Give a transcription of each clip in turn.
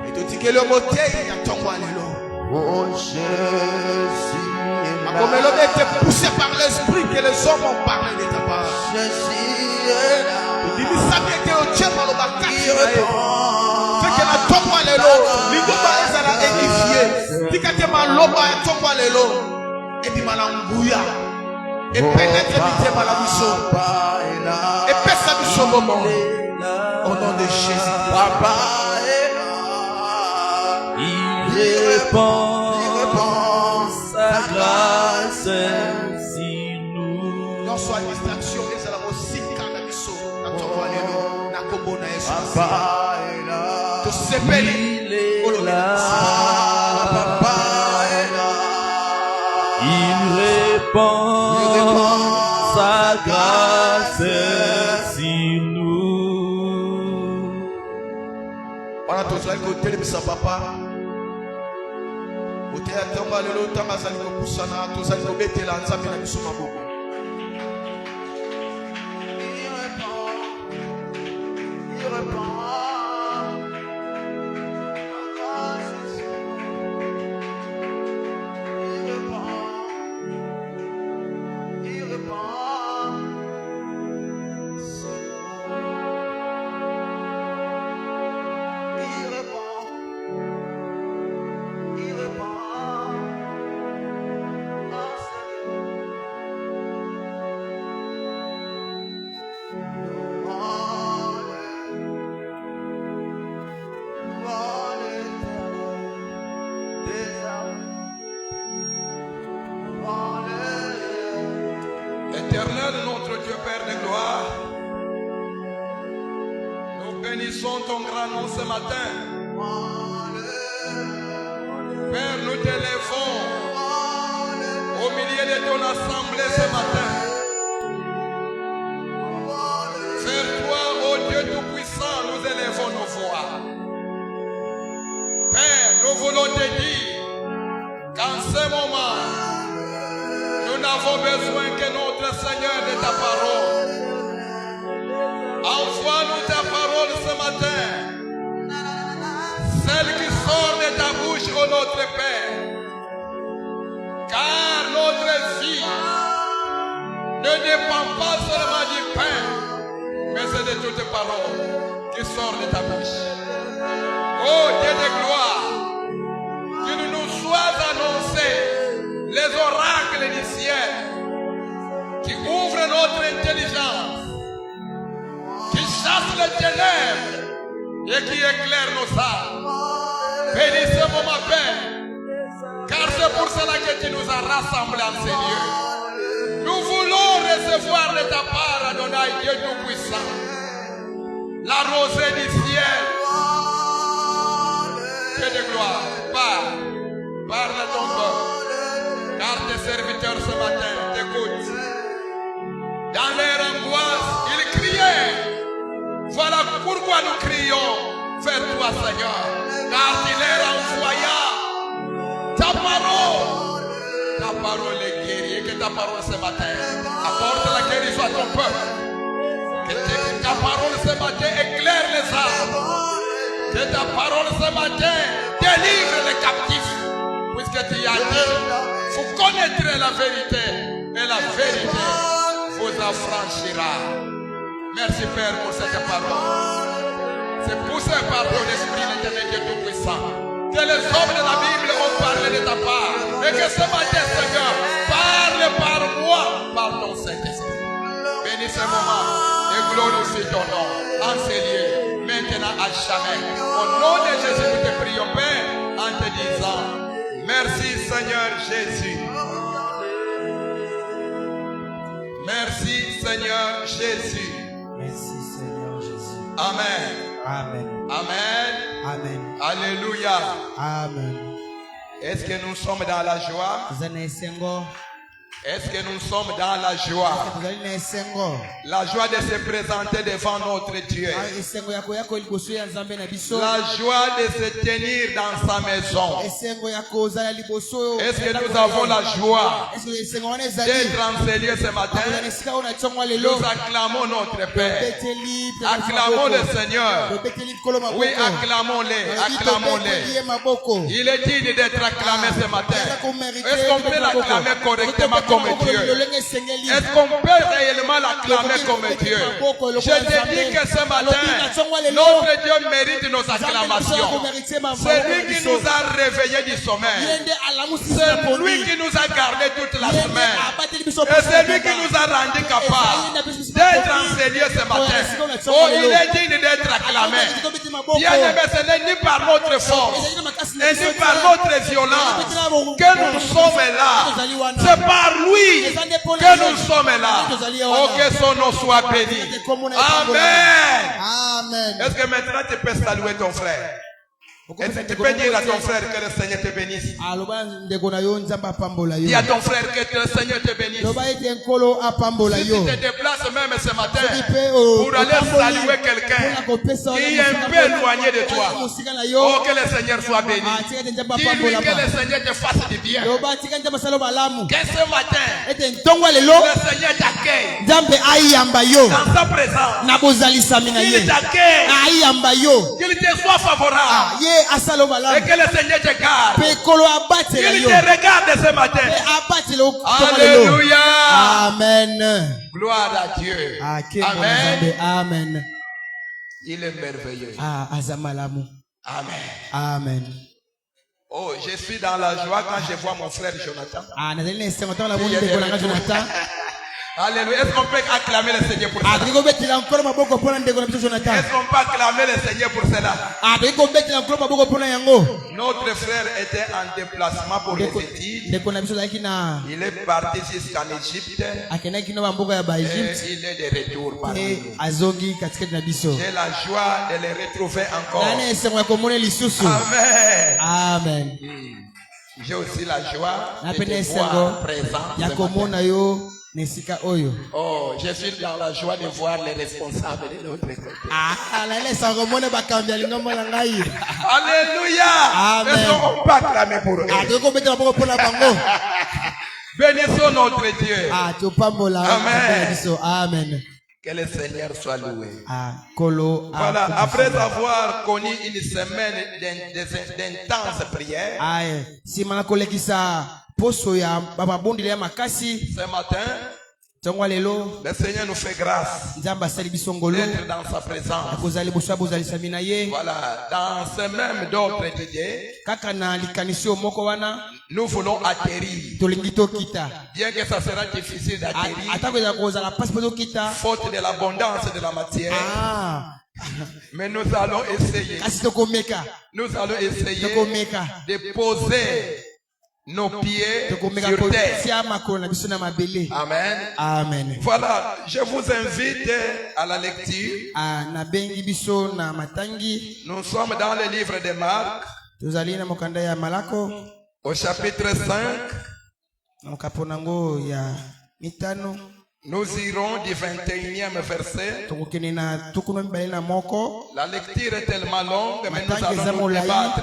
Et tu dis que le mot il y a ton roi Oh Jésus, comme l'homme était poussé par l'esprit que les hommes ont parlé de ta part. Jésus est là. Il dit ça qui était au Dieu par le bacard. Fait que la tombe à l'élo, l'idoma est à la édifier. Dit que ma loba est tombe à l'élo. Et puis malangouya. Et pénètre vite malabiso. Et pèse sa biso moment. Au nom de Jésus. Papa est là. Il répand sa grâce sur nous. Non soit distraction, mais c'est la musique quand la biso. La tombe à l'élo. La combo na yesu. Papa est là. Tu s'appelles. Il est là. Papa est là. Il répand sa grâce sur nous. On a tous là côté de sa papa. Au théâtre, on va aller au temps à Zaliko Poussana, tous à Zobete, l'Anzami, la Bissumabo. Il répand. Éternel, notre Dieu Père de gloire, nous bénissons ton grand nom ce matin. Père, nous t'élèvons au milieu de ton assemblée ce matin. Vers toi, ô Dieu Tout-Puissant, nous élèvons nos voix. Père, nous voulons te dire qu'en ce moment, nous n'avons besoin que notre Seigneur de ta parole. Envoie-nous ta parole ce matin. Celle qui sort de ta bouche, ô notre Père. Car notre vie ne dépend pas seulement du pain, mais c'est de toutes les paroles qui sortent de ta bouche. Ô Dieu de gloire, qu'il nous soit annoncé les oracles du ciel qui ouvrent notre intelligence, qui chassent les ténèbres et qui éclairent nos âmes. Bénis ce moment, Père, car c'est pour cela que tu nous as rassemblés en ces lieux. Nous voulons recevoir de ta part, Adonai, Dieu Tout-Puissant, la rosée du ciel. Dieu de gloire, parle à ton peuple. Car tes serviteurs ce matin t'écoutent. Dans leur angoisse, ils criaient. Voilà pourquoi nous crions vers toi, Seigneur. Car tu leur envoyas ta parole. Ta parole est guérie. Et que ta parole ce matin apporte la guérison à ton peuple. Que ta parole ce matin éclaire les âmes. Que ta parole ce matin délivre les captifs. Puisque tu as dit, vous connaîtrez la vérité et la vérité vous affranchira. Merci Père pour cette parole. C'est poussé par ton esprit l'éternel Dieu Tout-Puissant que les hommes de la Bible ont parlé de ta part. Et que ce matin, Seigneur, parle par moi, par ton Saint-Esprit. Bénis ce moment et glorifie ton nom en ces lieux, maintenant à jamais. Au nom de Jésus, nous te prions, Père, en te disant merci Seigneur Jésus. Merci Seigneur Jésus. Merci Seigneur Jésus. Amen. Amen. Amen. Amen. Alléluia. Amen. Est-ce que nous sommes dans la joie? Est-ce que nous sommes dans la joie? tozali na esengo La joie de se présenter devant notre Dieu. esengo ya koya liboso ya nzambe na biso La joie de se tenir dans sa maison. esengo ya kozala liboso Est-ce que nous avons la joie est-ce que esengo wana ezali d'être en ce lieu ce matin? akozala na esika oyo na ntongo lelo Nous acclamons notre Père. beteli Acclamons le Seigneur. beteli likolo maboko Oui, acclamons-les. Acclamons-les. ye maboko Il est digne d'être acclamé ce matin. Est-ce qu'on peut l'acclamer l'acclamer correctement comme Dieu? Est-ce qu'on peut réellement l'acclamer comme Dieu? Je te dis que ce matin, notre Dieu mérite nos acclamations. C'est lui qui nous a réveillés du sommeil. C'est lui qui nous a gardés toute la semaine. Et c'est lui qui nous a rendus capables d'être en ces lieux ce matin. Oh, il est digne d'être acclamé. Bien aimé, ce n'est ni par notre force et ni par notre violence que nous sommes là. C'est par lui que nous sommes là. Oh, que son nom soit béni. Amen. Amen. Est-ce que maintenant tu peux saluer ton frère? Est-ce que tu peux dire à ton frère que le Seigneur te bénisse? Dis à ton frère que le Seigneur te bénisse. Si tu te déplaces même ce matin pour aller saluer quelqu'un qui est un peu éloigné de toi, oh, que le Seigneur soit béni. Dis-lui que le Seigneur te fasse du bien. Que ce matin, le Seigneur t'accueille dans sa présence. Qu'il t'accueille. Qu'il te soit favorable. Et que le Seigneur te garde. Qu'il te regarde ce matin. Alléluia. Amen. Gloire à Dieu. Amen. Amen. Il est merveilleux. Azamalamu. Amen. Amen. Oh, je suis dans la joie quand je vois mon frère Jonathan. Alléluia. Est-ce qu'on peut acclamer le Seigneur pour cela? Est-ce qu'on peut acclamer le Seigneur pour cela? Notre frère était en déplacement pour les études. Il est parti jusqu'en Égypte. Et il est de retour parmi nous. J'ai la joie de le retrouver encore. Amen. Amen. J'ai aussi la joie de te voir présent. Oh, je suis dans la joie de voir les responsables de notre côté. Alléluia. Est-ce qu'on peut acclamer pour eux? Bénissons notre Dieu. Amen. Amen. Que le Seigneur soit loué. Voilà, après avoir connu une semaine d'intenses prières, ce matin, le Seigneur nous fait grâce d'être dans sa présence. Voilà, dans ce même d'ordre d'idée, nous voulons atterrir. Bien que ça sera difficile d'atterrir, faute de l'abondance de la matière. Mais nous allons essayer. Nous allons essayer de poser nos pieds sur terre. Amen. Amen. Voilà, je vous invite à la lecture. Nous sommes dans le livre de Marc, au chapitre 5. Nous irons du 21e verset. La lecture est tellement longue, mais nous allons nous débattre.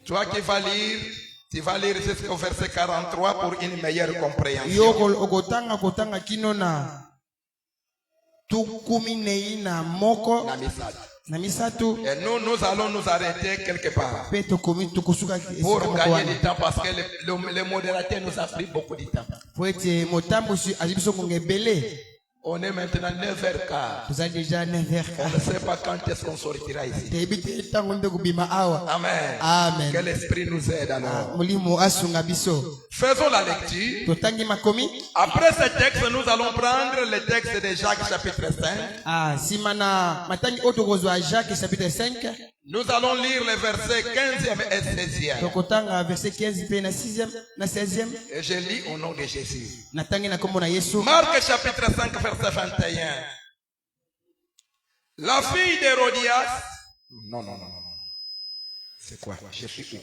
Toi qui vas lire, tu vas lire jusqu'au verset 43 pour une meilleure compréhension. Et nous allons nous arrêter quelque part pour gagner du temps, parce que le modérateur nous a pris beaucoup de temps. On est maintenant 9h15. Vous êtes déjà 9h15. On ne sait pas quand est-ce qu'on sortira ici. Amen. Amen. Que l'Esprit nous aide alors. Faisons la lecture. Après ce texte, nous allons prendre le texte de Jacques chapitre 5. Nous allons lire les versets 15e et 16e. Et je lis au nom de Jésus. Marc chapitre 5 verset 21. La fille d'Hérodias. Non. C'est quoi? Je suis où?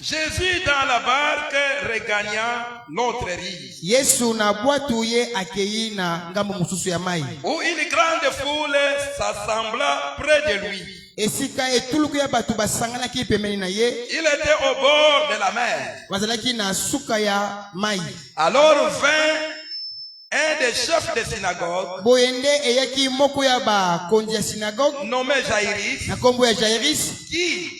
Jésus dans la barque regagnant l'autre rive, Yesu na bwatu ye akei na ngambo mususu ya mai. où une grande foule s'assembla près de lui. Esika etuluku ya batu basanganaki pembeni na ye. Il était au bord de la mer. Bazalaki na suka ya mai. Alors vint un des chefs de synagogue, Boyende eyaki moko ya bakonzi ya synagogue nommé Jairus, na kombo ya Jairus. qui,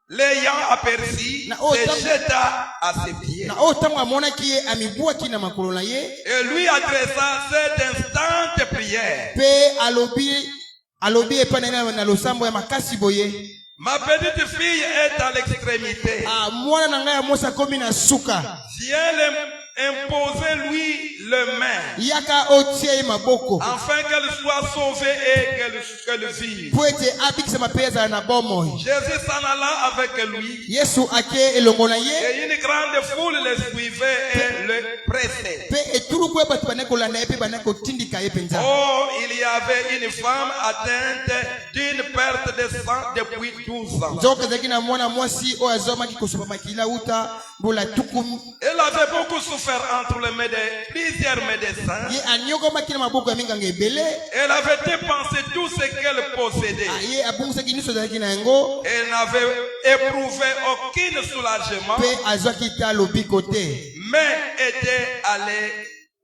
l'ayant aperçu, se jeta à ses pieds Na o tango amonaki ye amibwaki na makolo na ye. et lui adressa cette instante prière. Pe alobi epai na losambo ya makasi boye. Ma petite fille est à l'extrémité. Mwana na ngai ya mwasi akomi na suka. Viens imposer lui le main, Yaka otie ye maboko. afin qu'elle soit sauvée et qu'elle vive. Po ete abikisa mape ezala na bomoi. Jésus s'en alla avec lui, Yesu ake elongo na ye. et une grande foule le suivait et le pressait. Pe etuluku ya bato bane kolanda ye pe bane kotindika ye penza. Oh, il y avait une femme atteinte d'une perte de sang depuis 12 ans. Nzoka ezalaki na mwana mwasi oyo azomaki kosopa makila uta mbula tuku. Elle avait beaucoup souffert entre les mains de plusieurs médecins. Ye anyokomaki na maboko ya minganga ebele. Elle avait dépensé tout ce qu'elle possédait. Ye abongisaki nyonso ezalaki na yango. Elle n'avait éprouvé aucun soulagement, Pe azwaki talo biko te. mais était allée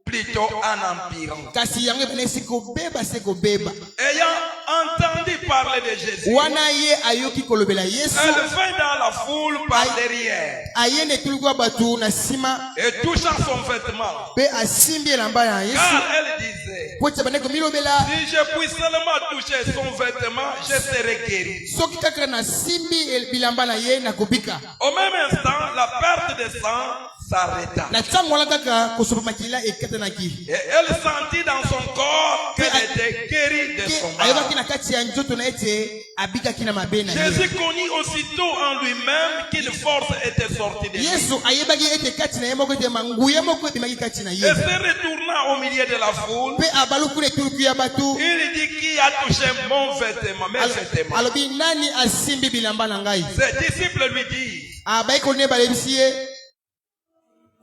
plutôt en empirant. Kasi yango ebanesi kobeba se kobeba. Ayant entendu parler de Jésus, Wana ye ayoki kolobela Yesu. elle vint dans la foule par derrière Aye na etuluku ya bato na nsima. et touchant son vêtement, Pe asimbi elamba ya Yesu. car elle disait, Po ete bane komilobela. si je puis seulement toucher son vêtement, je serai guéri. Soki kaka na simbi bilamba na ye na kobika. Au même instant, la perte de sang s'arrêta. Na ntango wana kaka kosopa makila ekatanaki. Et elle sentit dans son corps qu'elle était guérie de son Ayebaki mal. na kati ya nzoto na ete abikaki na mabe na ye. Jésus connut aussitôt en lui-même qu'une force était sortie de lui. Yesu ayebaki ete kati na ye moko ete manguya moko ebimaki kati na ye. Et se retournant au milieu de la foule, Pe abaluku na etuluku ya bato. il dit, qui a touché mon vêtement, mes vêtements? Alobi nani asimbi bilamba na ngai. Ses disciples lui disent, Abai kolone balebisi ye.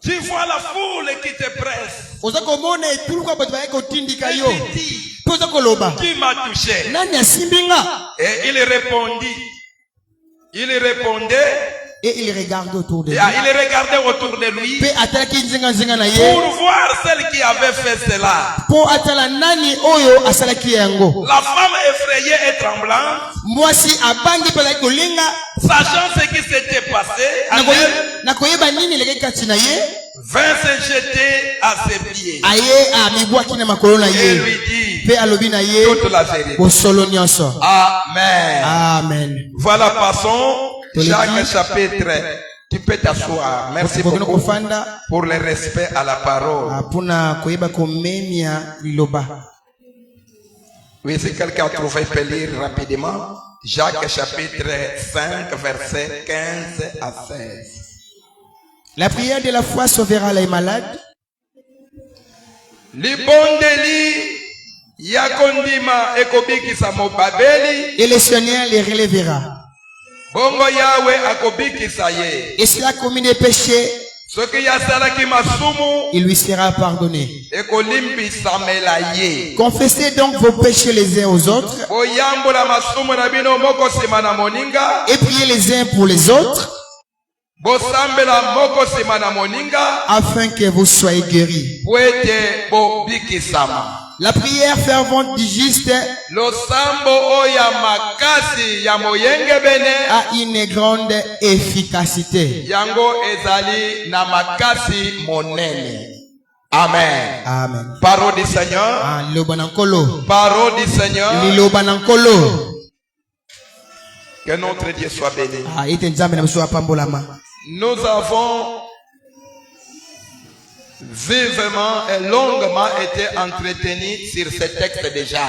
tu vois la foule qui te presse. Oza komona etuluku ya bato baye kotindika Et yo. tu dis, Pe oza koloba. qui m'a touché? Nani asimbi nga? Et il répondait, Et il regarde autour de et lui. il regardait autour de lui Pe atalaki nzinga na ye. pour voir celle qui avait fait cela. Po atala nani oyo asalaki yango. La femme effrayée et tremblante, Mwasi abangi pe azalaki kolenga. sachant ce qui s'était passé, Na koyeba nini eleki kati na ye. vint se jeter à ses pieds Aye amibwaki na makolo na et ye. lui dit Pe alobi na ye. toute la vérité. Bosolo nyonso. Amen. Amen. Voilà, passons Jacques chapitre. Tu peux t'asseoir. Merci Bokeno beaucoup kofanda. pour le respect à la parole. Puna koyeba komemia liloba. Oui, si quelqu'un a trouvé, peut lire rapidement. Jacques chapitre 5, versets 15 à 16. La prière de la foi sauvera les malades. Libondeli yakondima ekobikisa mobabeli. Et le Seigneur les relèvera. Bongo Yahweh akobikisa ye. Et s'il a commis des péchés, Soki yasalaki masumu il lui sera pardonné. ekolimbisamela ye. Confessez donc vos péchés les uns aux autres Boyambola masumu na bino moko sima na moninga. et priez les uns pour les autres Bosambela moko sima na moninga. afin que vous soyez guéris. Pwete bobikisama. La prière fervente du juste Losambo oya makasi ya moyenge bene. a une grande efficacité. Yango ezali na makasi monene. Amen. Amen. Parole du Seigneur. Liloba nankolo. Parole du Seigneur. Liloba nankolo. Que notre Dieu soit béni. Ite nzambe na biso apambolama. Nous avons vivement et longuement été entretenus sur ce texte déjà.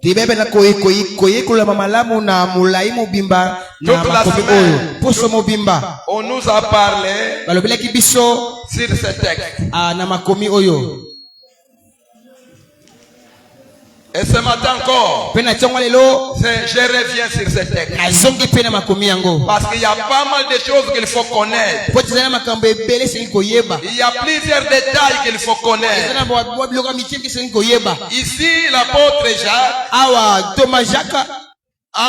Tibebe na koye kulama malamu na mulai mobimba na makomi oyo. Poso mobimba. On nous a parlé Balobelaki biso sur ce texte. na makomi oyo. Et ce matin encore, Pe na tongo lelo je reviens sur ce texte. nazongi pe na makomi yango. Parce qu'il y a pas mal de choses qu'il faut connaître. Po tizana makambo ebele seli koyeba. Il y a plusieurs détails qu'il faut connaître. Tizana bo biloko mikie seli koyeba. Ici, l'apôtre Jacques Awa Thomas Jacques a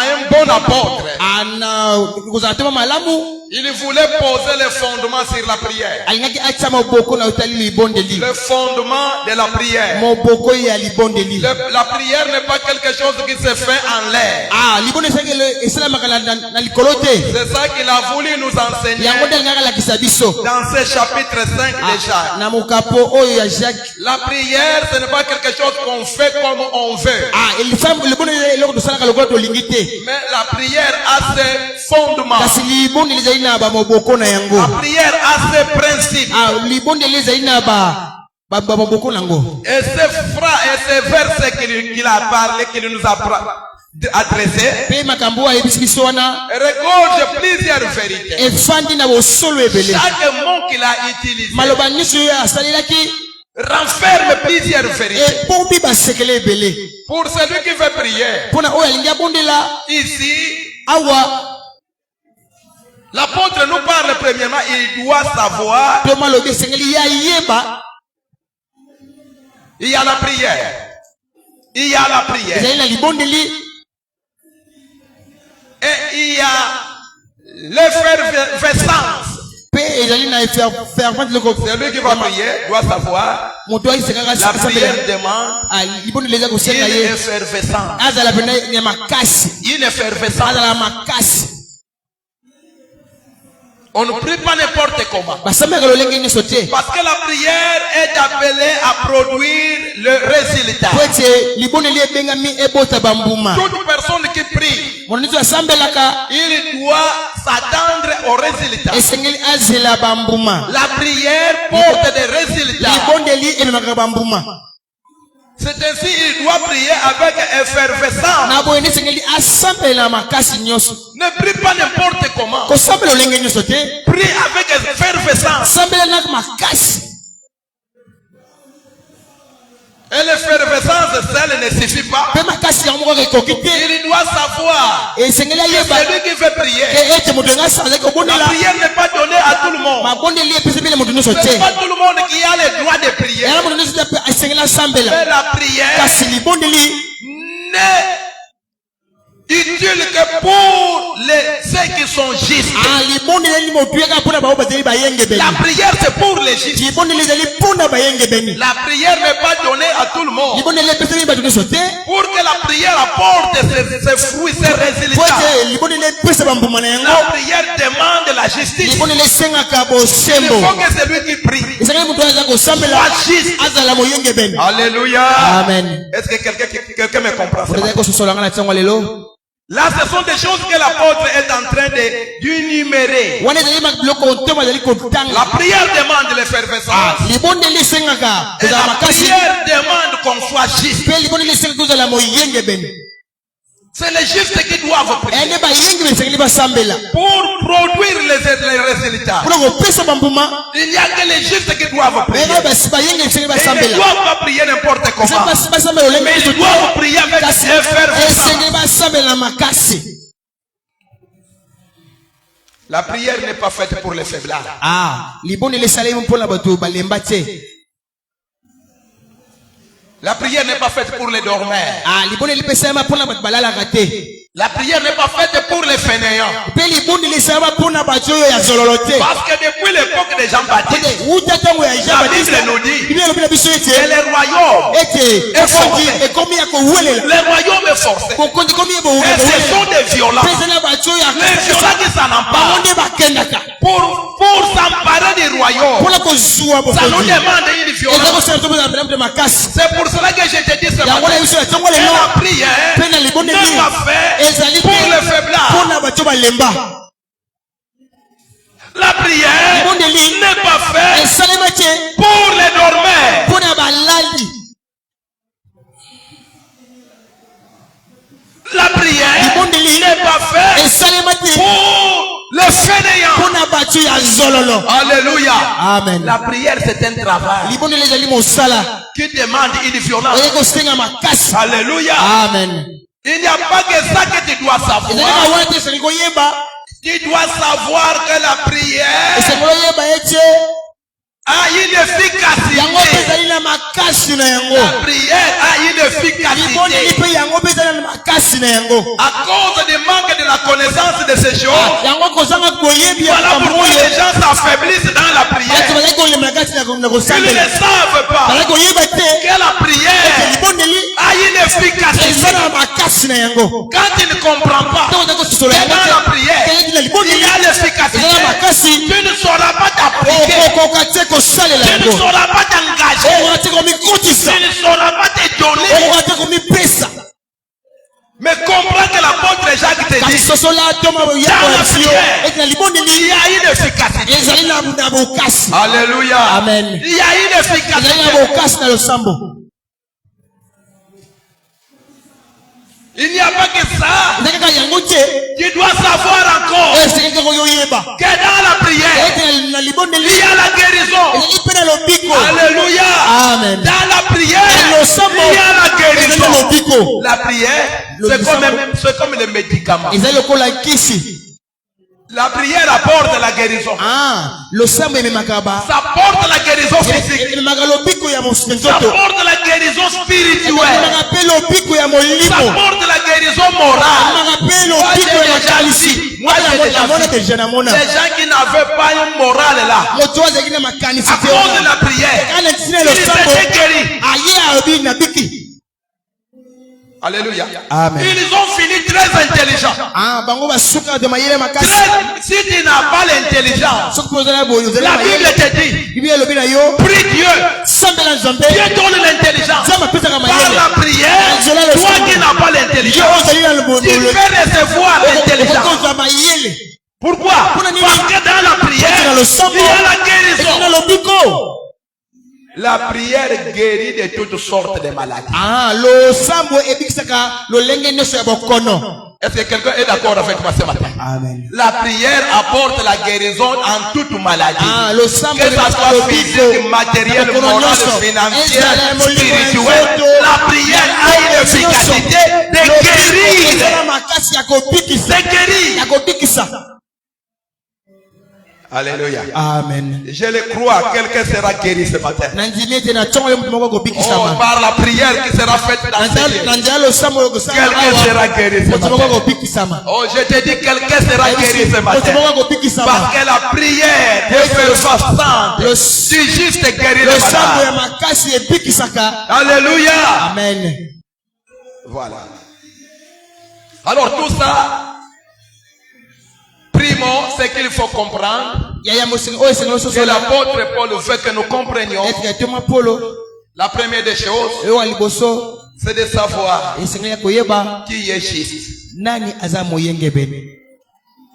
un bon apôtre. ana kozala te malamu. Il voulait poser le fondement sur la prière. Alingaki acha moboko na utali libondeli. Le fondement de la prière. Moboko ya libondeli. La prière n'est pas quelque chose qui se fait en l'air. Ah, libondeli sengele esala makala na likolote. C'est ça qu'il a voulu nous enseigner Yango ngaka la kisabiso. dans ce chapitre 5 de Jacques. Na mokapo oyo ya Jacques. La prière, ce n'est pas quelque chose qu'on fait comme on veut. Ah, il semble libondeli eloko to sala ka lokolo to lingite. Mais la prière a ses fondements. Kasi libondeli na ba moboko na yango. La prière a ses principes. Ah, libondeli ezali na ba moboko nango. Et ces versets qu'il a parlé, qu'il nous a adressés, Pe makambo a ebiso wana regorge plusieurs vérités. efandi na bosolo ebele. Chaque mot qu'il a utilisé Maloba nyusu yo asalelaki renferme plusieurs vérités. epombi basekele ebele. Pour celui qui veut prier, Pona oyo alingi abondela ici, awa l'apôtre nous parle premièrement, il doit savoir, to maloba esengeli ya yeba il y a la prière. Il y a la prière. ezali na libondeli Et il y a l'effervescence. pe ezali na fervent loko. Celui qui va prier doit savoir, Moto aisengaka la prière demande libondeli eza une kosenga ye effervescence. azala pena ya makasi. Une effervescence. Azala makasi. On ne prie pas n'importe comment. Basambaka lolenge nyonso te. Parce que la prière est appelée à produire le résultat. Po ete libondeli ebengami ebota bambuma. Toute personne qui prie, Moto nyonso asambelaka il doit s'attendre au résultat. esengeli azela bambuma. La prière porte des résultats. Libondeli ememaka bambuma. C'est ainsi il doit prier avec effervescence. Na boye esengeli asambela makasi nyonso. Ne prie pas n'importe comment. Kosambela lolenge nyonso te. Prie avec effervescence. Sambela na makasi. Et l'effervescence seule ne suffit pas. Pe makasi yango moko ekoki te. Il doit savoir Esengeli que ayeba celui qui veut prier, ete moto ngasa la kobondela. prière n'est pas donnée à tout le monde. Mabondeli epesi bile moto nyonso Ce n'est te. pas tout le monde qui a le droit de prier. Yana moto nyonso te esengeli asambela. Mais la prière Kasi libondeli n'est utile que pour ceux qui sont justes. libondeli motu yaka mpona bao bazali bayenge beni. La prière c'est pour les justes. Libondeli ezali mpona bayenge beni. La prière n'est pas donnée à tout le monde. Libondeli epesami bato nyonso te. Pour que la prière apporte ses fruits, ses Po résultats. ete libondeli epesa bambuma na yango. La prière demande la justice. Libondeli esengaka Il bosembo. faut que celui qui prie Ezali moto aza kosambela soit juste. azala moyenge beni. Alléluia. Amen. Est-ce que quelqu'un me comprend ça? Otazali kososola nga na ntango lelo. Là, ce sont des choses que l'apôtre est en train d'énumérer. Wana ezali biloko ntoma ezali La kotanga. prière demande l'effervescence. Libondeli esengaka Et kozala la makasi. prière demande qu'on soit juste. Pe libondeli esengaka kozala moyenge beni. C'est les justes qui doivent prier. Ene bayenge beni esengeli basambela. Pour produire les résultats. Mpona kopesa bambuma. Il n'y a que les justes qui doivent prier. Ene bayenge esengeli Ils ne basambela. doivent pas prier n'importe comment. basambela olenge Mais ils nyonso te. doivent prier avec Kasi effervescence. esengeli basambela na makasi. La prière n'est pas faite pour les faiblards. Libondeli esalemi mpona bato balemba te. La prière n'est pas faite pour les dormeurs. Libondeli epesalema mpona bato balalaka te. La prière n'est pas faite pour les fainéants. Pe libondeli esalema mpona bato oyo ya zololo te. Parce que depuis l'époque de Jean-Baptiste, Wuta ntango ya Jean la Baptiste, Bible nous dit Biblia elobi na biso que ete les royaumes, efandi ekomi ya kowelela. les royaumes forcés, Kokondi komi ya et ce sont des violents. Pe ezali na bato oyo Les violents qui s'en bango emparent nde bakendaka pour s'emparer du royaume. mpona kozwa Ça nous bokonzi. demande une Eza violence. kosala tobozala pena mpe makasi. C'est pour cela que je te dis ce Yango na matin. biso ya ntongo Et lelo la prière mpe na libondeli n'est pas faite ezali pour te les faiblards. mpona bato balemba. La prière Libondeli n'est pas faite esalema te pour les dormeurs. mpona balali. La prière Libondeli n'est pas faite esalema te pour les fainéants. mpona bato ya zololo. Alléluia. Amen. La prière c'est un travail. Libondeli ezali mosala. qui demande une violence. oye kosenga makasi. Alléluia. Amen. Il n'y a pas que ça que tu dois ezalaka savoir. wana te esengeli koyeba. Tu dois savoir que la prière esengeli koyeba ete a une yango mpe efficacité. ezali na makasi na yango. La prière a une libondeli efficacité. mpe yango mpe ezali na makasi na yango. À cause du manque de la connaissance de ces choses, yango kozanga boyebi ya voilà makambo pourquoi oyo les gens s'affaiblissent dans la bato prière. bazali kolemela kati na Ils ne kosambela. savent pas bazali koyeba te que la prière libondeli a une efficacité. ezali na makasi na yango. Quand tu ne comprends pas ntango oza kososola que yango dans la prière, te na il libondeli y a ezali l'efficacité, na makasi. tu ne sauras pas t'appliquer, okokoka te kosalela tu ne yango. sauras pas t'engager, okoka te komikutisa. tu ne sauras pas te donner. okoka te komipesa. Mais comprends que l'apôtre Jacques te kasi dit, sosola toma Dans la yakoyasio prière, eti na il libondeli y a une efficacité. ezali na bokasi. Alléluia. Amen. Il y a une ezali na efficacité. bokasi na losambo. Il n'y a pas que ça. eza kaka yango te Tu dois savoir encore esengeli kaka yoyeba que dans la prière, ete na libondeli il y a la guérison. ezali mpe na lobiko. Alléluia. Amen. Dans la prière, Le sambo, il y a la ezali na guérison. lobiko. La prière, c'est comme les médicaments. ezali lokola kisi. La prière apporte la guérison. losambo ememaka ba Ça apporte la guérison physique. ememaka lobiko ya Ça nzoto. apporte la guérison spirituelle. ememaka mpe lobiko ya Ça molimo. apporte la guérison morale. ememaka mpe Moi, lobiko ya j'ai déjà makanisi. dit. Moi, j'ai déjà namona vu. deja namona Les gens qui n'avaient pas une morale là, moto azalaki na makanisi à te cause de la prière, kana ntina ils losambo étaient guéris. aye abi na biki. Alléluia. Amen. Ils ont fini très intelligents. bango basuka de mayele makasi. Si tu n'as pas l'intelligence, soki mpo ozala boye ozali la na Bible mayele te dit, bible elobi na yo prie Dieu. sambela nzambe Dieu donne l'intelligence. nzambe apesaka Par mayele. la prière, toi qui n'as pas yo l'intelligence, ozali na tu peux recevoir l'intelligence. okozwa mayele. Pourquoi? Parce que dans la prière, na losambo il y a la ezali na guérison. lobiko. La prière guérit de toutes sortes de maladies. losambo ebikisaka lolenge nyonso ya bokono. Est-ce que quelqu'un est d'accord avec moi ce matin? Amen. La prière apporte la guérison en toute maladie. losambo Que ça soit physique, matériel, moral, financier, spirituel. La prière a une efficacité de guérir. makasi ya kobikisa. De guérir. ya kobikisa. Alléluia. Amen. Je le crois, quelqu'un sera guéri ce matin. nandimi ete na ntongo yo moto moko kobikisa Oh, par la prière qui sera faite dans ce lieu. na nzela losambo oyo kosala Quelqu'un sera guéri ce moto moko matin. kobikisama. Oh, je te dis, quelqu'un sera guéri ce moto matin. moko kobikisama. Parce que la prière effervescente du juste guérit le losambo ya malade. makasi ebikisaka. Alléluia. Amen. Voilà. Alors tout ça, primo, c'est qu'il faut comprendre yaya mosengi oyo esengeli que ososola l'apôtre Paul veut que nous comprenions. ete toma polo La première des choses, oyo wa liboso c'est de savoir esengeli ya koyeba qui est juste. nani aza moyengebeni.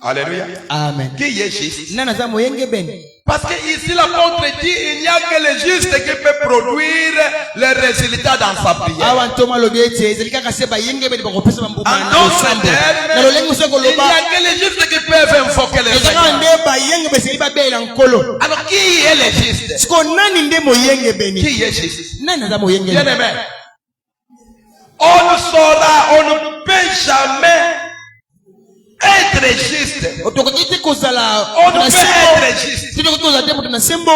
Alléluia. Amen. Qui est juste. nani aza moyengebeni. Parce que ici l'apôtre dit il n'y a que le juste qui peut produire les résultats dans sa prière. awa ntoma alobi ete ezali kaka se bayengebeni bakopesa bambuma En na d'autres losambo termes, na lolenge mosu il n'y ekoloba a que les justes qui peuvent invoquer le ezaka Seigneur. nde bayengebeni esengeli babelela nkolo. Alors qui est le juste? siko nani nde moyengebeni. Qui est juste? nani aza Bien moyengebeni. aimé, on ne peut jamais être juste. otokoki te kozala On ne na peut sembo. être juste. tokoki kozala te moto na sembo.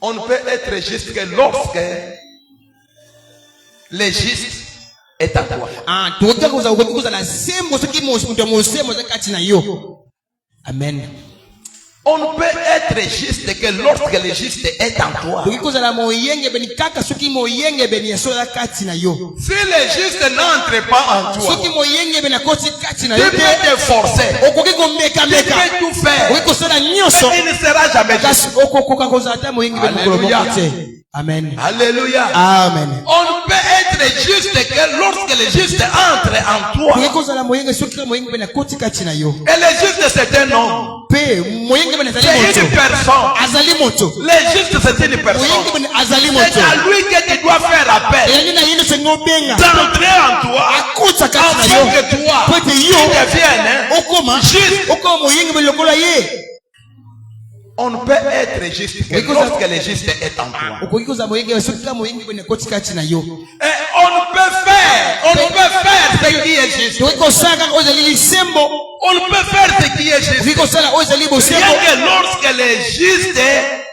On ne peut être juste que lorsque le juste est à toi. tokoki te okoki kozala sembo soki moto ya mosembo aza kati na yo. Amen. On ne peut être juste que lorsque le juste est en toi. tokoki kozala moyengebeni kaka soki moyengebeni ya sola kati na yo. Si le juste n'entre pas en toi, soki moyengebeni akoti kati na tu yo peux te te forcer. okoki Tu komekameka peux tout faire. okoki kosala nyonso Mais il ne sera jamais kasi juste. okokoka kozala te moyengebeni mokolo moko Alléluia. te. Amen. Alléluia. Amen. On ne peut être juste que lorsque le juste entre en toi. okoki kozala moyenge soki moyengebeni akoti kati na yo Et le juste c'est un homme. mpe moyengebeni azali C'est une moto personne. azali moto Le juste c'est une personne. moyengebeni azali C'est moto à lui que tu dois faire appel. eyali na ye nde osengi obenga D'entrer en toi. akuta kati na Afin yo que toi, po ete tu yo deviennes okoma juste. okoma moyengebeni lokola ye. On ne peut être juste que lorsque le juste est en toi. okoki kozala moyenge soki moyenge bene ekoti kati na yo. Et on peut faire ce qui est juste. tokoki kosala kaka oyo ezali lisembo. On peut faire ce qui est juste. okoki kosala oyo ezali bosembo. Rien que lorsque le juste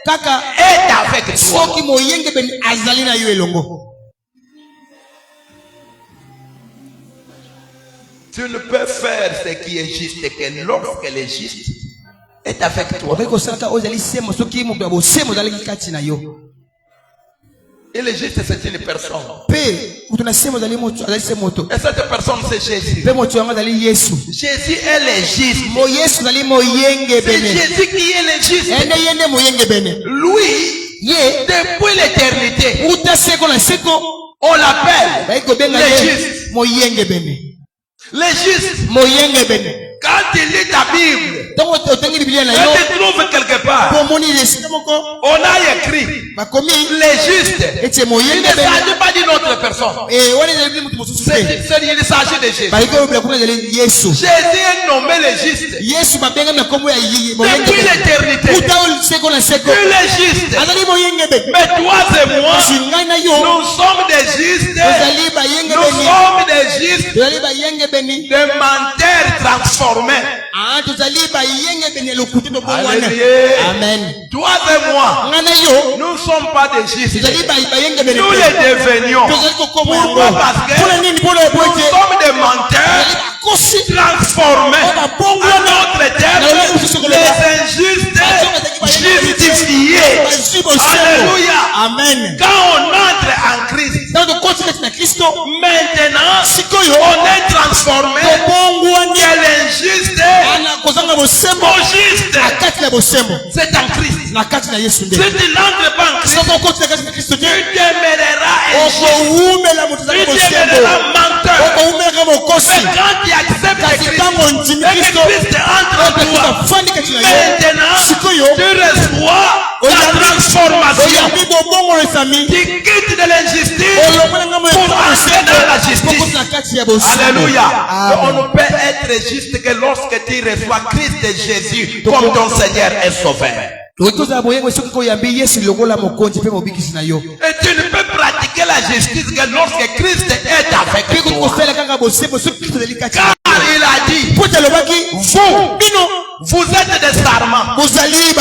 kaka est avec toi. soki moyenge bene azali na yo elongo. Tu ne peux faire ce qui est juste que lorsque le juste est avec toi. okoki kosala kaka oyo ezali sembo soki moto ya bosembo ezalaki kati na yo. Et le juste, c'est une personne. Pe moto na sembo ezali moto azali se moto. Et cette personne, c'est Jésus. Pe moto yango azali Yesu. Jésus est le juste. Mo Yesu azali moyenge C'est bene. Jésus qui est le juste. ene yende moyenge bene. Lui, Ye depuis l'éternité, uta seko na seko on l'appelle baiko benga le ye juste. moyenge bene. Le juste. Moyenge bene. Quand tu lis ta Bible, Tango otangi Biblia na et yo tu trouves quelque part, pomoni esika moko on a écrit bakomi le juste. ete Il moyenge ne bene. s'agit pas d'une autre personne. Wana ezali moto mosusu te. Il s'agit de Jésus. baiko bila kuna ezali Yesu. Jésus est nommé le juste. Yesu babenga na kombo ya moyenge Depuis bene. l'éternité, Uta seko na seko il est juste. azali moyenge bene. Mais toi et moi, Kasi ngai na yo nous sommes des justes. ezali bayenge Nous bene. sommes des justes, ezali bayenge bene. des menteurs transformés. Ah tozali bayenge bene lokutu to bongwana. Alléluia. Amen. Toi et moi, Ngai na yo nous ne sommes pas des justes. ezali bayenge bene. Nous les devenions. tozali kokoma yango. Pourquoi? Parce que Mpona nini mpona nous ebote sommes des menteurs ezali bakosi transformés. oyo En babongwana d'autres termes, les injustes justifiés. bazwi bosembo. Alléluia. Amen. Quand on entre en Christ, ntango tokoti kati na Kristo maintenant, sikoyo on est transformé tobongwani de l'injuste ana kozanga bosembo au juste. na kati na bosembo C'est en Christ. na kati na Yesu nde. Si tu n'entres pas en Christ, soki okoti na kati na Kristo tu te demeureras injuste. okowumela moto Tu azali bosembo demeureras menteur. okowumelaka mokosi. Mais quand tu acceptes kasi Christ, ntango ndimi et que Kristo Christ entre en toi, afandi kati na yo maintenant, sikoyo tu reçois la transformation. oyambi bobongo esami Tu quittes de l'injustice olongolanga mo pour entrer dans la justice. okoti na kati ya bosembo. Alléluia. Amen. On ne peut être juste que lorsque tu reçois Christ Jésus comme ton Seigneur et Sauveur. tokoki kozala boyengo soki koyambi Yesu lokola mokonzi mpe mobikisi na yo. Et tu ne peux pratiquer la justice que lorsque Christ est avec mpe koki toi. kosala kaka bosembo soki Kristo azali kati na Car il a dit, po te alobaki vous, bino vous êtes des sarments. bozali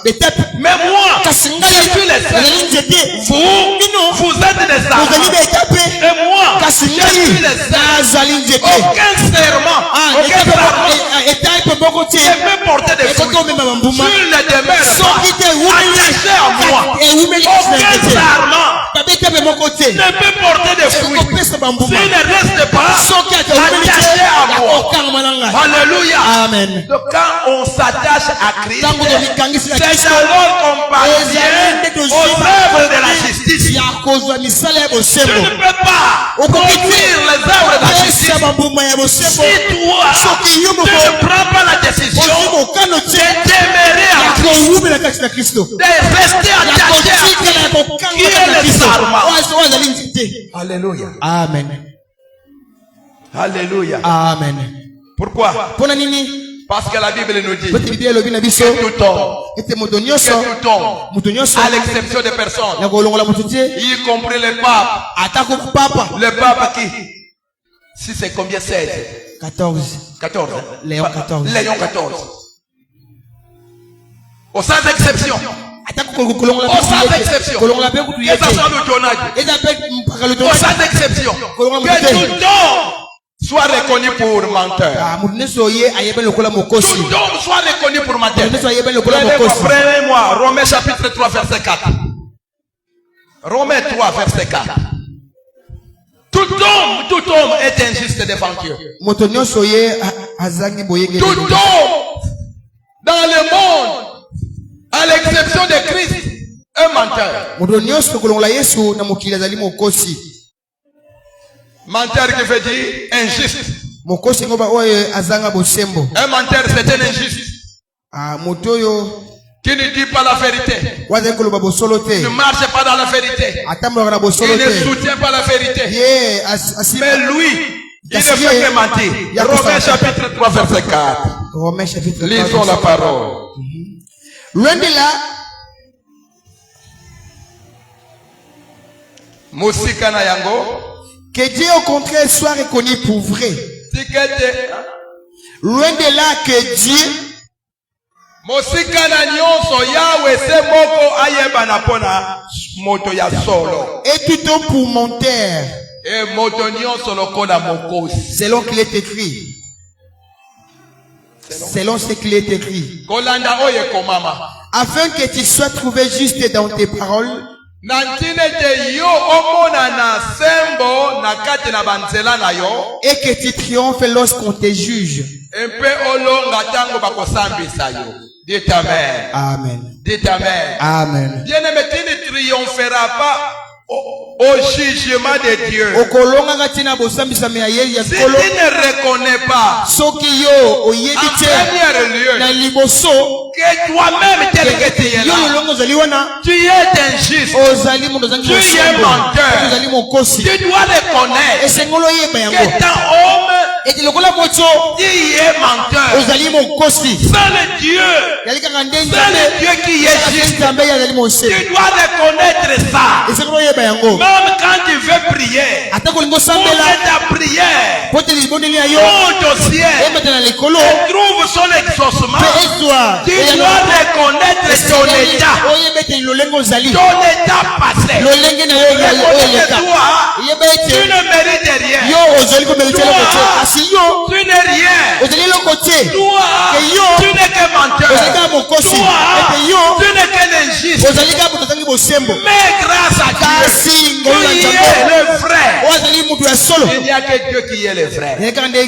betepe Mais moi, kasi je ngai suis le seul. ezali nzete. Vous, bino vous êtes des bozali sarments. betepe Et moi, kasi je suis le ngai seul. nazali nzete. Aucun serment, aucun sarment etai mpe moko te ne peut porter des ekoki fruits. omema bambuma Sur le demeure soki te attaché à moi. ewumeli kasi na Aucun nzete sarment babetepe moko te ne peut porter des fruits. ekopesa bambuma S'il ne reste pas soki ate ewumeli attaché à te moi. yakokangama na ngai. Alléluia. Amen. Donc quand on s'attache à Christ, ntango tomikangisi na c'est Kristo alors qu'on parvient ezali nde aux œuvres de la justice. ya kozwa misala ya Tu ne bosembo peux pas conduire les œuvres de la justice kopesa bambuma ya bosembo si toi, soki yo tu moko ne prends pas la décision ozwi mokano de te demeurer ya en Christ, kowumela kati na Kristo de rester ya attaché à kotikela ya Christ, kokanga qui kati est na le Kristo sarment. oyo azali nzete. Alléluia. Amen. Alléluia. Amen. Pourquoi? mpona nini Parce que la Bible nous dit pote biblia elobi na biso que tout homme, ete moto que nyonso tout homme, moto nyonso à l'exception des personnes, ya kolongola moto te y compris le pape, atako papa le pape qui, si c'est combien? 16, 14 14, Léon 14. Léon 14. Au sans exception, atako kolongola au sans exception, kolongola mpe kutu que ye ça te soit le tonnage, eza mpe mpaka au loto sans exception, que tout homme soit reconnu pour menteur. moto nyonso ye ayebani lokola mokosi Tout homme soit reconnu pour menteur. moto nyonso ayebani lokola mokosi. Prenez-moi Romains chapitre 3 verset 4. Romains 3 verset 4. Tout homme est injuste devant Dieu. moto nyonso ye azangi boyenge Tout homme dans le monde, à l'exception de Christ, est menteur. moto nyonso kolongola Yesu na mokili azali mokosi. Menteur qui veut dire injuste. mokosi ngoba oyo azanga bosembo. Un menteur, c'est un injuste moto oyo qui ne dit pas la vérité, wazali koloba bosolo te ne marche pas dans la vérité, atambolaka na bosolo il ne te soutient pas la vérité. ye Mais lui, il ne fait que mentir. Romains chapitre 3 verset 4. Romains chapitre 4. Lisons la parole. Loin de là, Musika na yango. que Dieu au contraire soit reconnu pour vrai. Tikete. Loin de là que Dieu, Musika na nyonso Yahweh se moko ayeba na pona moto ya solo. et tout homme pour mon terre, E moto nyonso lokola mokosi. selon qu'il est écrit. Selon ce qu'il est écrit. Kolanda oye komama. Afin que tu sois trouvé juste dans tes paroles, Nantine te yo omona na sembo na kati na banzela na yo. et que tu triomphes lorsqu'on te juge. Empe olonga tango bakosambisa yo. Dites amen. Amen. Dites amen. Amen. Bien-aimé, tu ne triompheras pas au jugement de Dieu. Okolonga katina bosambisa me ayeli ya Si tu kolo. ne reconnais pas Soki yo oyebi en te premier lieu na liboso que toi-même tel que tu es yo là, lolongo ozali wana tu es injuste, ozali moto ozangi Tu es bosembo menteur. ozali mokosi tu dois reconnaître esengolo oyeba yango que ton homme ete lokola moto qui est menteur, ozali mokosi c'est le Dieu, yali kaka nde c'est nzambe le Dieu qui est juste. nzambe ye azali mosembo Tu dois reconnaître ça. esengolo oyeba yango Même quand tu veux prier, ata kolingo pour osambela que ta prière po te libondeli ya yo monte au ciel eyebata na likolo et trouve son exaucement, mpe ezwa tu dois reconnaître ton état, oyeba ete lolenge ozali ton état passé. lolenge na yo Reconnais que oyeleka toi, yeba tu ete ne mérites rien. yo ozali komerite eloko te kasi yo Tu n'es rien. ozali eloko te Toi, que yo tu n'es que menteur. ozali kaka mokosi Toi, ete yo tu n'es que l'injuste. ozali kaka moto ozangi bosembo Mais grâce à Dieu, kasi ngolu na tu y es nzambe le vrai. oyo azali moto ya solo Il n'y a que Dieu qui est le vrai. ye kaka nde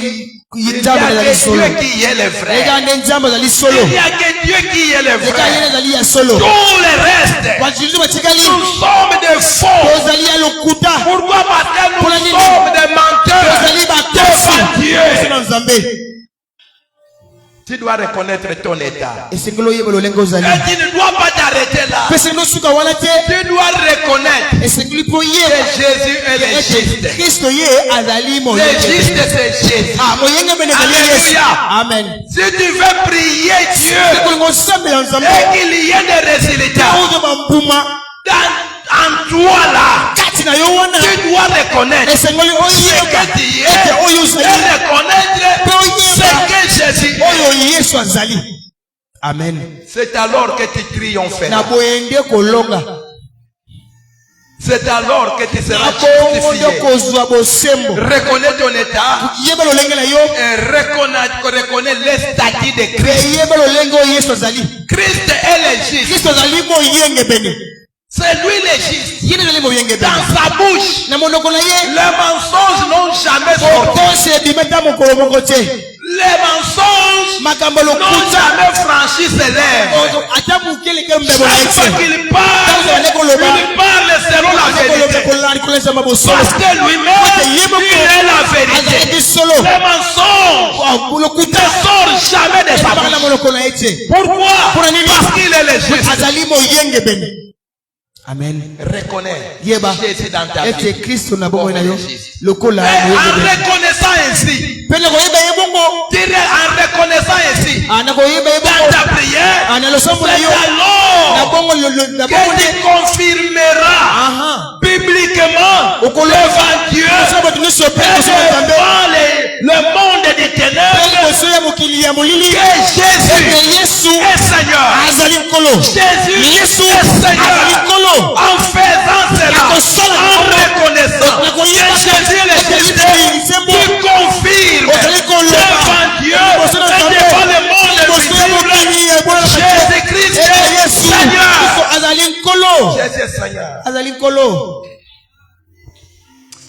Il n'y a nzambe azali que solo Dieu qui est le ye vrai. kaka nde nzambe azali solo Il n'y a que Dieu qui est le ye kaka ye vrai. azali ya solo Tout le reste, bajizu batikali nous sommes des faux. ozali ya lokuta Pourquoi? Parce que nous Pour la nini? sommes des menteurs ozali bakosi devant Dieu. na nzambe Tu dois reconnaître ton état. esengeli oyeba lolenge ozali Et tu ne dois pas t'arrêter là. mpe esengeli osuka wana te Tu dois reconnaître esengeli mpo que oyeba Jésus est le ete juste. kristo ye azali Le moyenge juste, c'est Jésus. moyenge mene ezali ya yesu Alléluia. amen Si tu veux prier Dieu kolinga osambela nzambe et qu'il y ait des résultats ozwa bambuma en toi là, kati na yo wana tu dois reconnaître esengeli ce oyeba que tu es ete oyo et ozali reconnaître mpe ce oyeba que Jésus est. oyo yesu azali amen C'est alors que tu triompheras. na boyende kolonga C'est alors que tu na seras bongo nde justifié. kozwa bosembo Reconnais ton état yeba lolenge na yo et reconnais les statuts de mpe Christ. yeba lolenge oyo yesu azali Christ est le juste. kristo azali moyenge bene C'est lui le juste. ye nde azali moyenge bene Dans sa bouche, na monoko na ye les mensonges n'ont jamais sorti. bokonsi ebima ta mokolo moko te Les mensonges makambo n'ont lokuta jamais franchi ses lèvres. ata mokeleke mbebo na Chaque fois ete qu'il parle, il parle selon la vérité. kolonga bosolo Parce que lui-même, il est la vérité. azalaki solo Les mensonges lokuta ne sortent jamais de sa ebaka na bouche. monoko na ye te Pourquoi? Pour nini? Parce qu'il est le juste. azali moyenge bene amen Reconnais yeba Jésus dans ta ete vie. kristo na bongo na yo Et lokola en moyenge bene reconnaissant ainsi, mpe na koyeba ye bongo en reconnaissant ainsi, na koyeba ye dans bongo ta prière, na losambo na c'est yo na alors bongo na que bongo tu nde confirmeras aha bibliquement devant Dieu osa bato nyonso mpe et liboso na nzambe devant le monde des mpe ténèbres liboso ya mokili ya molili que ete Jésus yesu est Seigneur. azali nkolo Jésus yesu est azali Seigneur. nkolo En faisant cela, en reconnaissant que Jésus est le juste, tu confirmes devant Dieu et devant le monde visible, Jésus-Christ est Seigneur. azali nkolo Jésus est Seigneur. azali nkolo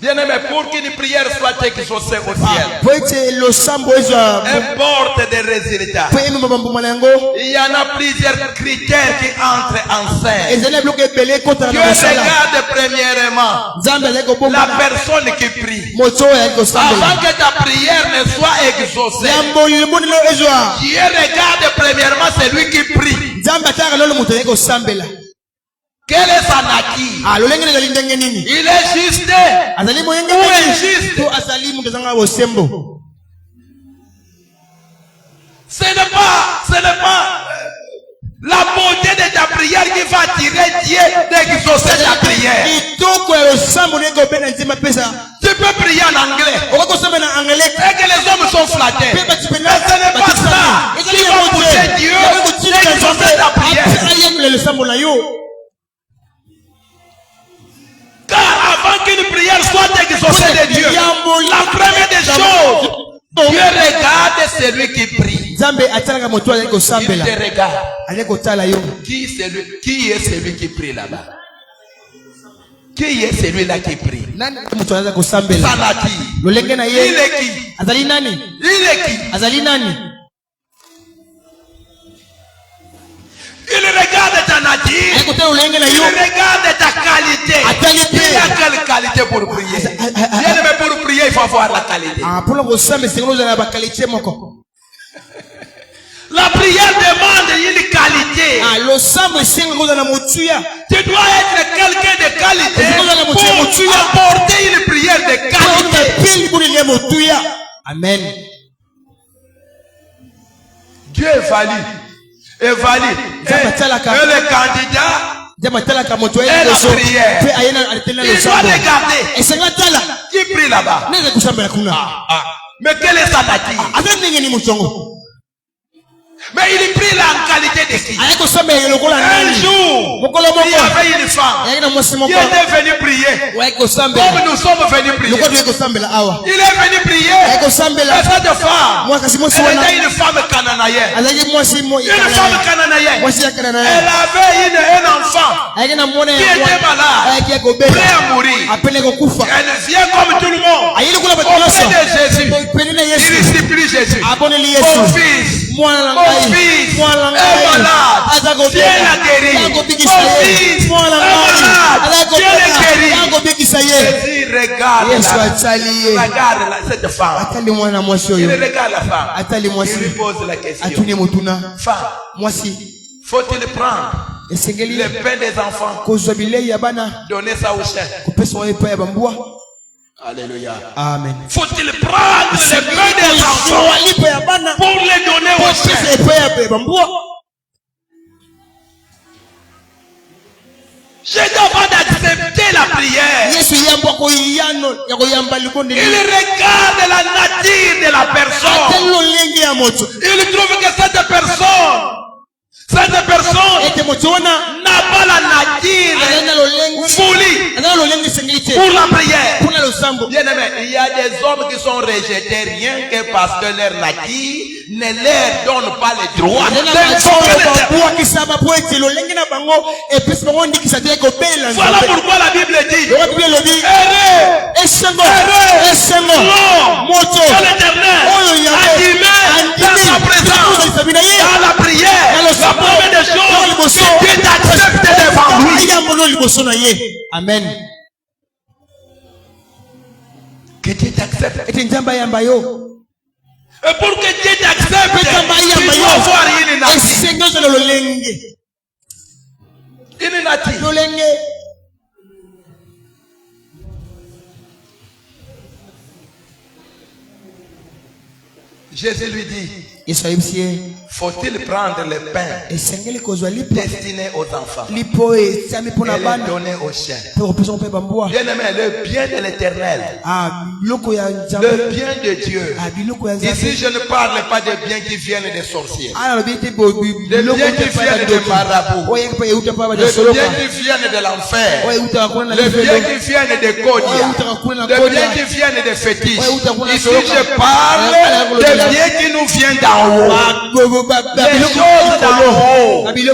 Bien-aimé, pour qu'une prière soit exaucée au ciel, po ete losambo ezwa importe des résultats. po emema bambuma na yango Il y en a plusieurs critères qui entrent en scène. ezali na biloko ebele ekotana Dieu na mosala regarde premièrement nzambe azali la kobomana personne qui prie. moto oyo azali kosambela Avant que ta prière ne soit exaucée, yambo limbonelo ezwa Dieu regarde premièrement celui qui prie. nzambe ataka lolo moto azali kosambela Quel est sa nature? lolenge ezali ndenge nini Il est juste. azali moyenge Ou nini injuste? to azali moto azanga bosembo Ce n'est pas la va tirer Dieu d'exaucer ta prière. Tu peux prier en anglais. Et que les hommes sont flattés. Mais ce n'est pas ça qui va pousser Dieu d'exaucer ta prière. Car avant qu'une prière soit exaucée de Dieu, la première des choses, Dieu regarde celui qui prie. Il te regarde. Qui est celui qui prie là-bas? Qui est celui-là qui prie? Sanaki. Il est qui? Il est qui? Il regarde ta nature. Il regarde ta qualité. Il y a quelle qualité pour prier? Bien aimé, pour prier, il faut avoir la qualité. La prière demande une qualité. Tu dois être quelqu'un de qualité pour apporter une prière de qualité. Amen. Dieu évalue. Et le candidat et la prière. Il doit regarder. Qui prie là-bas? Mais quelle est sa nature? Mais il prie là en qualité de qui? Un jour, il y avait une femme qui était venue prier. Comme nous sommes venus prier. Il est venu prier. Et cette femme, elle était une femme cananéenne. Une femme cananéenne. Elle avait un enfant qui était malade, prêt à mourir. Elle vient comme tout le monde auprès de Jésus. Il supplie Jésus. Mon fils, mon fils est malade, Dieu l'a guéri. Mon fils est malade, Dieu l'a guéri. Jésus regarde cette femme. Il regarde la femme. Il lui pose la question. Femme, faut-il prendre le pain des enfants, donner ça aux chiens? Alléluia. Amen. Faut-il prendre le pain des enfants pour les donner aux chiens? J'ai demandé d'accepter la prière. Il regarde la nature de la personne. Il trouve que cette personne n'a pas la nature voulue pour la prière. Bien aimé, il y a des hommes qui sont rejetés rien que parce que leur nature ne leur donne pas le droit Voilà pourquoi la Bible dit l'Éternel dans sa présence, dans la prière, la première des choses, Dieu t'accepte devant lui. Amen. Que Dieu t'accepte. Et pour que Dieu t'accepte, tu dois avoir une nature. Jésus lui dit, faut-il prendre le pain destiné aux enfants et le donner aux chiens? Bien aimé, le bien de l'Éternel, le bien de Dieu. Ici, je ne parle pas des biens qui viennent des sorciers, des biens qui viennent des marabouts, des biens qui viennent de l'enfer, des biens qui viennent des cognas, des biens qui viennent des fétiches. Ici, je parle des biens qui nous viennent d'en haut. Les choses d'en haut, les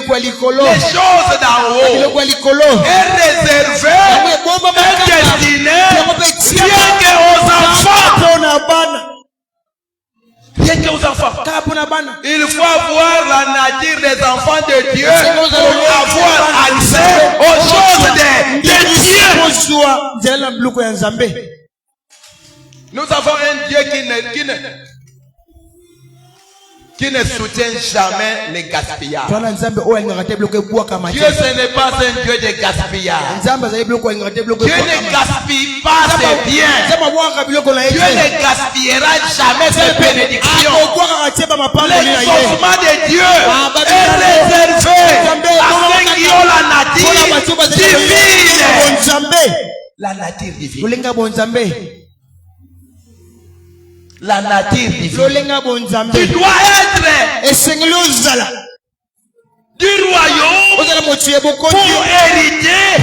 choses d'en haut est réservé et destiné rien qu'aux enfants. Rien qu'aux enfants. Il faut avoir la nature des enfants de Dieu pour avoir accès aux choses de Dieu. Nous avons un Dieu qui ne soutient jamais les gaspillages. Dieu, ce n'est pas un Dieu de gaspillage. Dieu ne gaspille pas ses biens. Dieu ne gaspillera jamais ses bénédictions. L'exaucement de Dieu est réservé à ceux qui ont la nature divine. La nature divine. La nature divine. Tu dois être du royaume pour hériter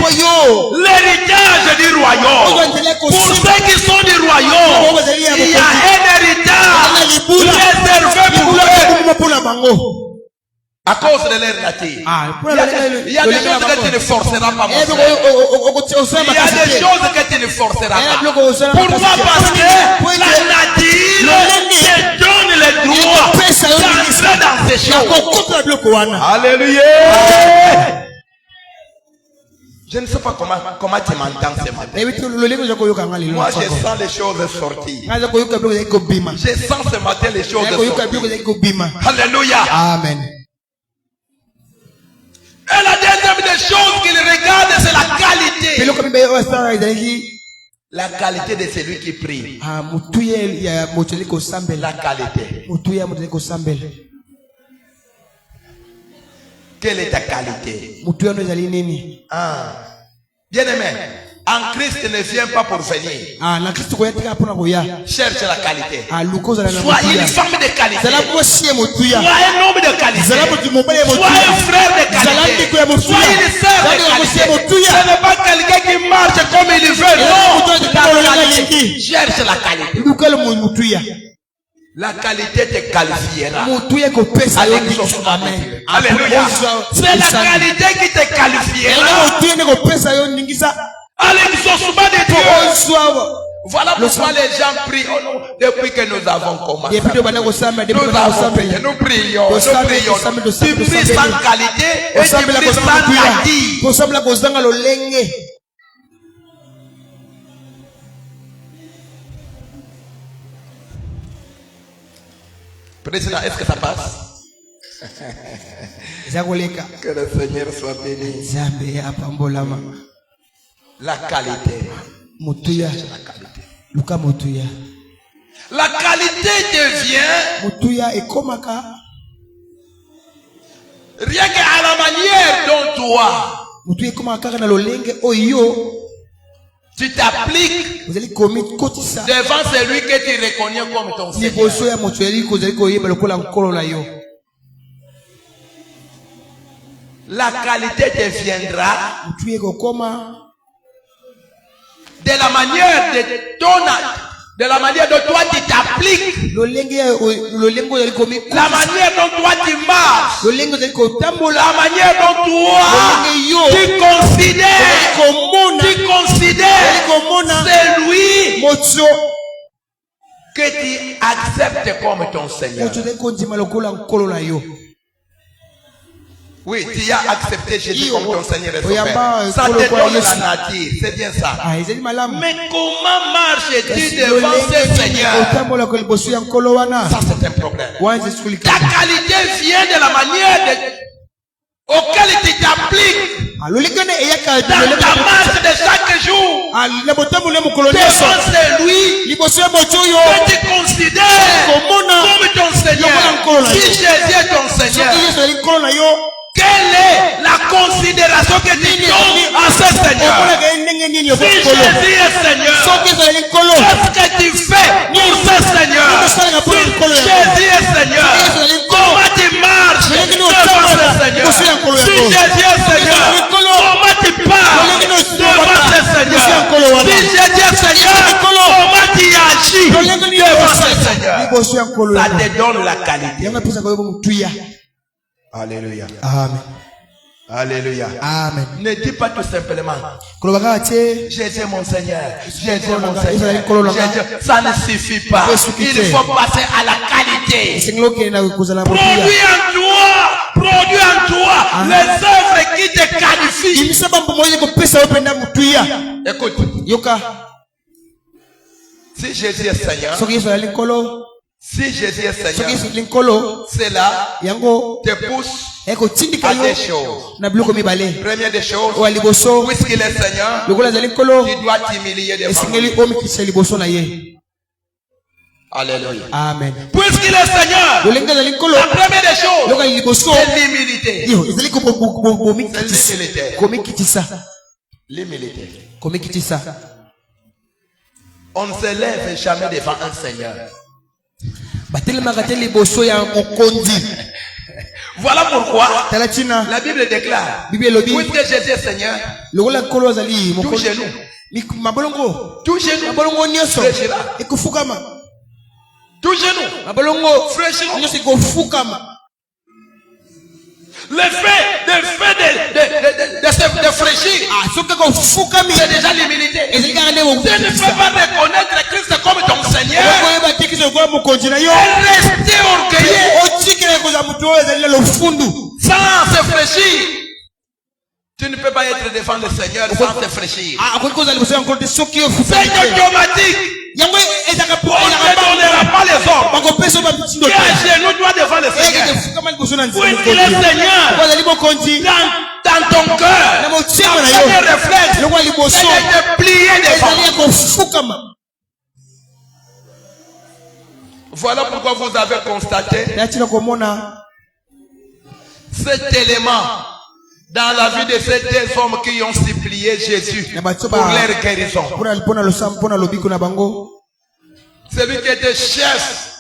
l'héritage du royaume. Pour ceux qui sont du royaume, il y a un héritage réservé pour eux. À cause de leur nature. Il y a des choses que tu ne forceras pas. Il y a des choses que tu ne forceras pas. Pourquoi? Parce que la nature te donne le droit d'entrer dans ces choses. Alléluia. Je ne sais pas comment tu m'entends ce matin. Moi, je sens les choses sortir. Je sens ce matin les choses sortir. Alléluia. Amen. Et la deuxième des choses qu'il regarde, c'est la qualité. La qualité de celui qui prie. La qualité. Quelle est ta qualité? Bien aimé, en Christ ne vient pas pour venir. Cherche la qualité. Sois une femme de qualité. Sois un homme de qualité. Sois un frère de qualité. Sois une sœur de qualité. Ce n'est pas quelqu'un qui marche comme il veut. Non, la qualité. Cherche la qualité. La qualité te qualifiera. Alléluia. C'est la qualité qui te qualifiera. À l'exaucement de Dieu. Voilà pourquoi les gens prient depuis que nous avons commencé. Nous prions. Tu pries sans qualité et tu pries sans nature. Président, est-ce que ça passe? Que le Seigneur soit béni. La qualité. La qualité devient rien qu'à la manière dont toi tu t'appliques devant celui que tu reconnais comme ton Seigneur. La qualité deviendra de la manière dont toi tu t'appliques, la manière dont toi tu marches, la manière dont toi tu considères celui que tu acceptes comme ton Seigneur. Oui, tu as accepté Jésus comme ton Seigneur et Sauveur. Ça te donne la nature, c'est bien ça. Mais comment marches-tu devant ce Seigneur? Ça, c'est un problème. Ta qualité vient de la manière auquel tu t'appliques dans ta marche de chaque jour. Devant celui que tu considères comme ton Seigneur. Si Jésus est ton Seigneur, quelle est la considération que tu donnes à ce Seigneur? Si Jésus est Seigneur, qu'est-ce que tu fais pour ce Seigneur? Si Jésus est Seigneur, comment tu marches devant ce Seigneur? Si Jésus est Seigneur, comment tu parles devant ce Seigneur? Si Jésus est Seigneur, comment tu agis devant ce Seigneur? Ça te donne la qualité. Alléluia. Amen. Alléluia. Amen. Ne dis pas tout simplement Jésus mon Seigneur. Jésus mon Seigneur. Ça ne suffit pas. Il faut passer à la qualité. Produis en toi les œuvres qui te qualifient. Écoute. Si Jésus est Seigneur, si Jésus est Seigneur, cela te pousse à des choses. Première des choses, puisqu'il est Seigneur, tu dois t'humilier devant lui. Alléluia. Amen. Puisqu'il est Seigneur, la première des choses, c'est l'humilité. L'humilité. On ne se lève jamais devant un Seigneur. Voilà pourquoi la Bible déclare, puisque Jésus est Seigneur, tout genou, tout genou fléchira. Tout genou fléchira. Le fait de fléchir, c'est déjà l'humilité. Tu ne peux pas reconnaître Christ comme ton Seigneur et rester orgueilleux sans se fléchir. Tu ne peux pas être devant le Seigneur sans te fléchir. C'est automatique. On ne donnera pas les ordres. Quel genou doit devant le Seigneur? Puisqu'il est Seigneur, dans ton cœur, le premier réflexe, c'est de te plier devant. Voilà pourquoi vous avez constaté cet élément dans la vie de ces deux hommes qui ont supplié Jésus pour leur guérison. Celui qui était chef,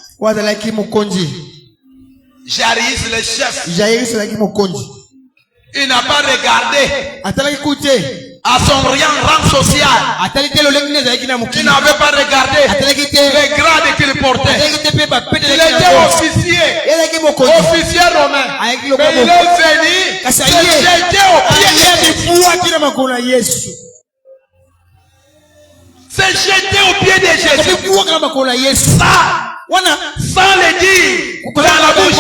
Jairus le chef, il n'a pas regardé à son rang social. Il n'avait pas regardé les grades qu'il portait. Il était officier romain. Mais il est venu se jeter au pied de Jésus. Se jeter au pied de Jésus. Sans le dire dans la bouche,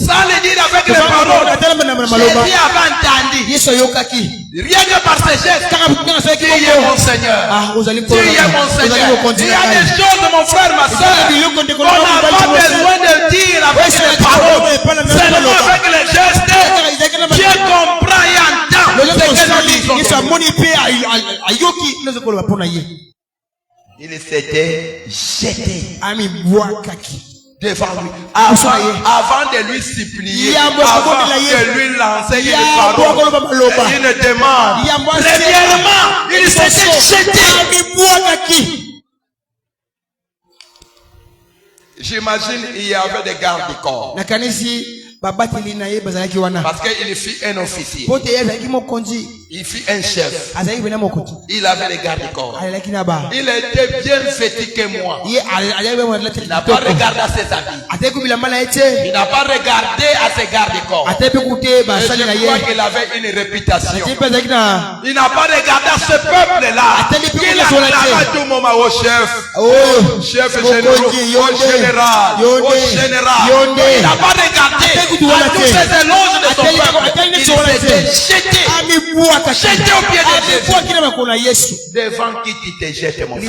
sans le dire avec les paroles, Jésus avait entendu. Rien que par ses gestes, tu es mon Seigneur. Tu es mon Seigneur. Il y a des choses, mon frère, ma soeur, qu'on n'a pas besoin de dire avec les paroles, seulement avec les gestes. Dieu comprend et entend ce que nous disons. Il s'était jeté devant lui. Avant de lui supplier, avant de lui lancer une parole, une demande. Premièrement, il s'était jeté. J'imagine il y avait des gardes du corps. Parce qu'il fut un officier. Il fut un chef. Il avait les gardes du corps. Il était bien vêtu que moi. Il n'a pas regardé à ses habits. Il n'a pas regardé à ses gardes du corps. Et je crois qu'il avait une réputation. Il n'a pas regardé à ce peuple-là. Il acclama à tout moment au chef. Chef général. Au général. Il n'a pas regardé à tous ces éloges de son peuple. Il s'était jeté au pied de Jésus. Devant qui tu te jettes, mon frère?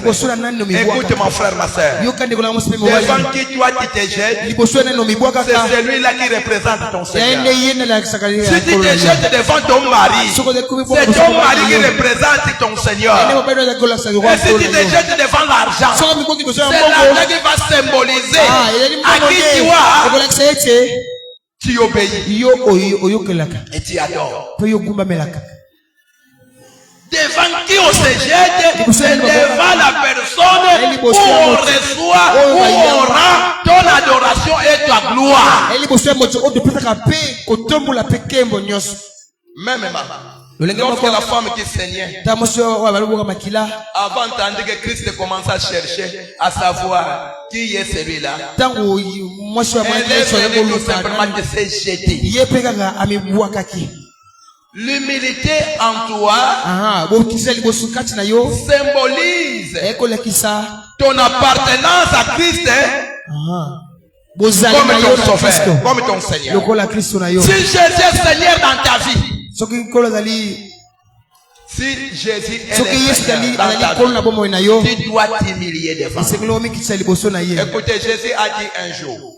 Écoute, mon frère, ma soeur. Devant qui toi tu te jettes, c'est celui-là qui représente ton Seigneur. Si tu te jettes devant ton mari, c'est ton mari qui représente ton Seigneur. Et si tu te jettes devant l'argent, c'est l'argent qui va symboliser à qui tu as. Tu obéis et tu adores. Devant qui on se jette, c'est devant la personne où on reçoit, où on rend ton adoration et ta gloire. Même lorsque la femme qui saignait, avant d'entendre que Christ commence à chercher, à savoir qui est celui-là, elle est venue tout simplement de se jeter. L'humilité en toi symbolise ton appartenance à Christ comme ton sauveur, comme ton Seigneur. Si Jésus est Seigneur dans ta vie, si Jésus est le Seigneur dans ta vie, tu dois t'humilier devant lui. Écoutez, Jésus a dit un jour,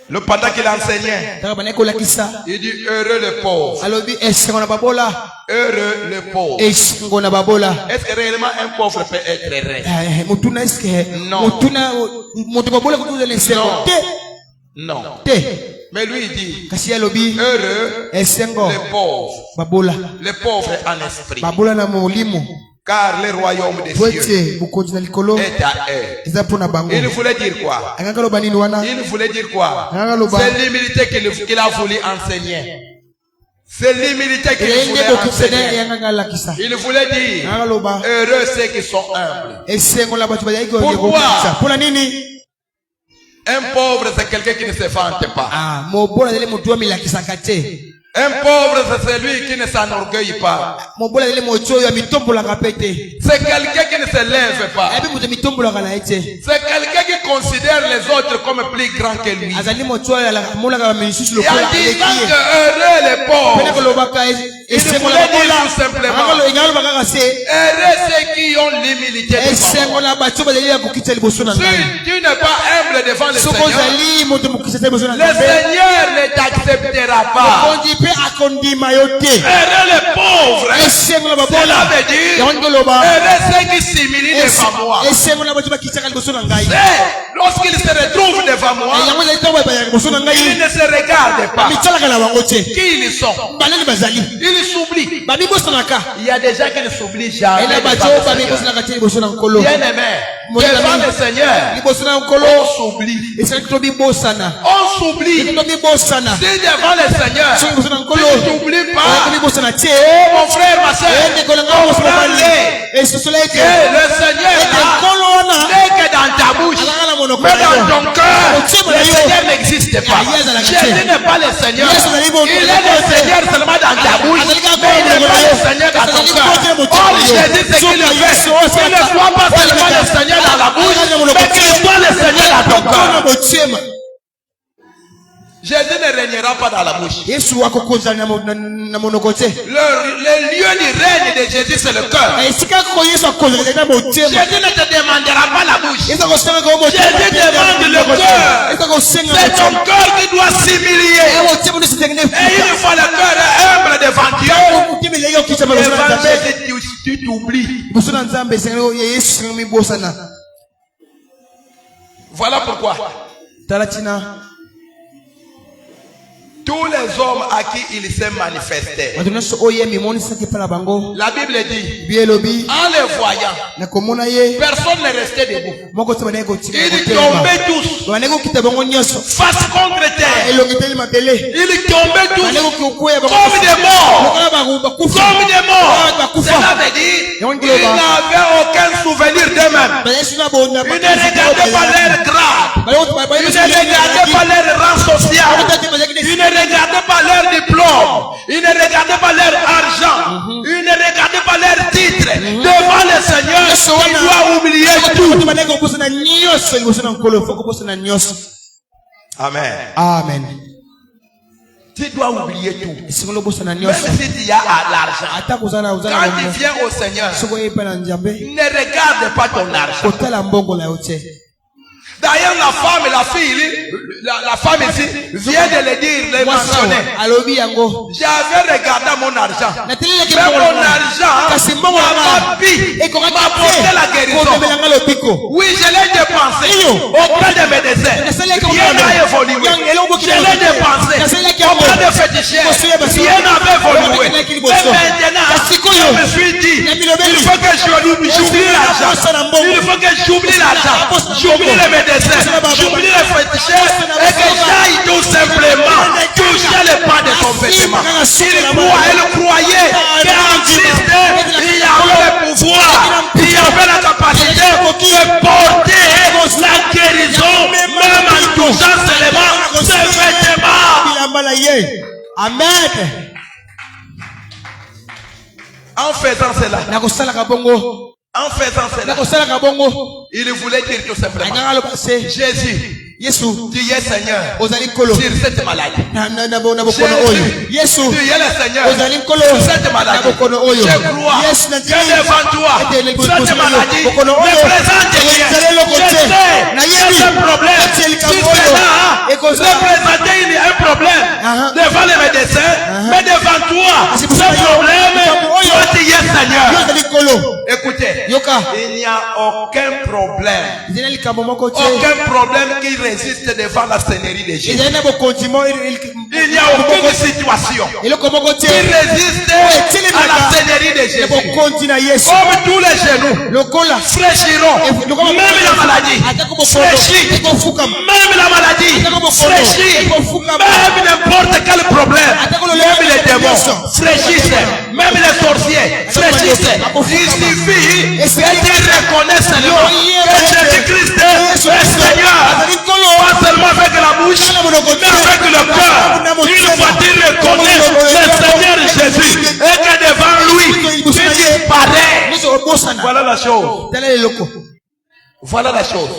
Pendant qu'il enseignait, il dit heureux le pauvre. Heureux le pauvre. Est-ce que réellement un pauvre peut être riche? Non. Non. Mais lui il dit heureux les pauvres. Les pauvres en esprit. Car le royaume des cieux est à eux. Il voulait dire quoi? Il voulait dire quoi? C'est l'humilité qu'il a voulu enseigner. C'est l'humilité qu'il voulait enseigner. Il voulait dire heureux ceux qui sont humbles. Pourquoi? Un pauvre c'est quelqu'un qui ne se vante pas. Un pauvre, c'est celui qui ne s'enorgueille pas. C'est quelqu'un qui ne se lève pas. C'est quelqu'un qui considère les autres comme plus grands que lui. Et en disant que heureux les pauvres, il voulait dire tout simplement heureux ceux qui ont l'humilité devant moi. Si tu n'es pas humble devant le Seigneur, le Seigneur ne t'acceptera pas. Heureux les pauvres, cela veut dire heureux ceux qui s'humilient devant moi. Lorsqu'ils se retrouvent devant moi, ils ne se regardent pas. Qui ils sont? Ils s'oublient. Il y a des gens qui ne s'oublient jamais. Bien aimé, devant le Seigneur, on s'oublie. On s'oublie. Si devant le Seigneur, tu ne t'oublies pas, oh mon frère, ma soeur, comprends-les que le Seigneur n'est que dans ta bouche, mais dans ton cœur, le Seigneur n'existe pas. Jésus n'est pas le Seigneur. Il est le Seigneur seulement dans ta bouche, mais il n'est pas le Seigneur dans ton cœur. Or, Jésus, c'est qu'il le fait. Il ne soit pas seulement le Seigneur dans la bouche, mais qu'il soit le Seigneur dans ton cœur. Jésus ne régnera pas dans la bouche. Le lieu du règne de Jésus, c'est le cœur. Jésus ne te demandera pas la bouche. Jésus demande le cœur. C'est ton cœur qui doit s'humilier. Et une fois le cœur humble devant Dieu, tu t'oublies. Voilà pourquoi tous les hommes à qui il s'est manifesté, la Bible dit, en les voyant, personne n'est resté debout. Ils tombaient tous face contre terre. Ils tombaient tous comme des morts. Comme des morts. Cela veut dire qu'ils n'avaient aucun souvenir d'eux-mêmes. Ils ne regardaient pas leur grade. Ils ne regardaient pas leur rang social. Ils ne regardaient pas leur diplôme. Ils ne regardaient pas leur argent. Ils ne regardaient pas leur titre. Devant le Seigneur, il doit oublier tout. Amen. Amen. Tu dois oublier tout. Même si tu as l'argent, quand tu viens au Seigneur, ne regarde pas ton argent. D'ailleurs, la femme ici vient de le dire, de mentionner. J'avais regardé mon argent. Mais mon argent m'a apporté la guérison. Oui, je l'ai dépensé auprès de mes déserts. Rien n'a évolué. Je l'ai dépensé auprès de féticheurs. Rien n'avait évolué. Et maintenant, je me suis dit, il faut que j'oublie l'argent. Il faut que j'oublie l'argent. J'oublie les médecins. J'oublie les féticheurs et que j'aille tout simplement toucher les pas de ton vêtement. Elle croyait qu'en Christ, il y avait le pouvoir, il y avait la capacité de porter la guérison, même en touchant seulement ses vêtements. Amen. En faisant cela, il voulait dire tout simplement, Jésus, Yesu tu es Seigneur ozali nkolo sur cette maladie. bokono oyo. Yesu tu es le Seigneur ozali nkolo sur cette maladie. bokono oyo. Je crois Yesu na que devant toi cette maladie bokono oyo ne présente rien. Je sais c'est un problème. Jusque-là, représenter il y a un problème devant les médecins, mais devant toi ce problème, toi tu es Seigneur. Écoutez, il n'y a aucun problème. Aucun problème qui résiste devant la Seigneurie de Jésus. Il n'y a aucune situation qui résiste à la Seigneurie de Jésus. Comme tous les genoux fléchiront, même la maladie fléchit, même la maladie fléchit, même n'importe quel problème, même les démons fléchissent, même les sorciers fléchissent. Il suffit que tu reconnaisses seulement que Jésus-Christ est Seigneur, pas seulement avec la bouche, mais avec le cœur. Une fois tu reconnais le Seigneur Jésus et que devant lui tu disparais. Voilà la chose. Voilà la chose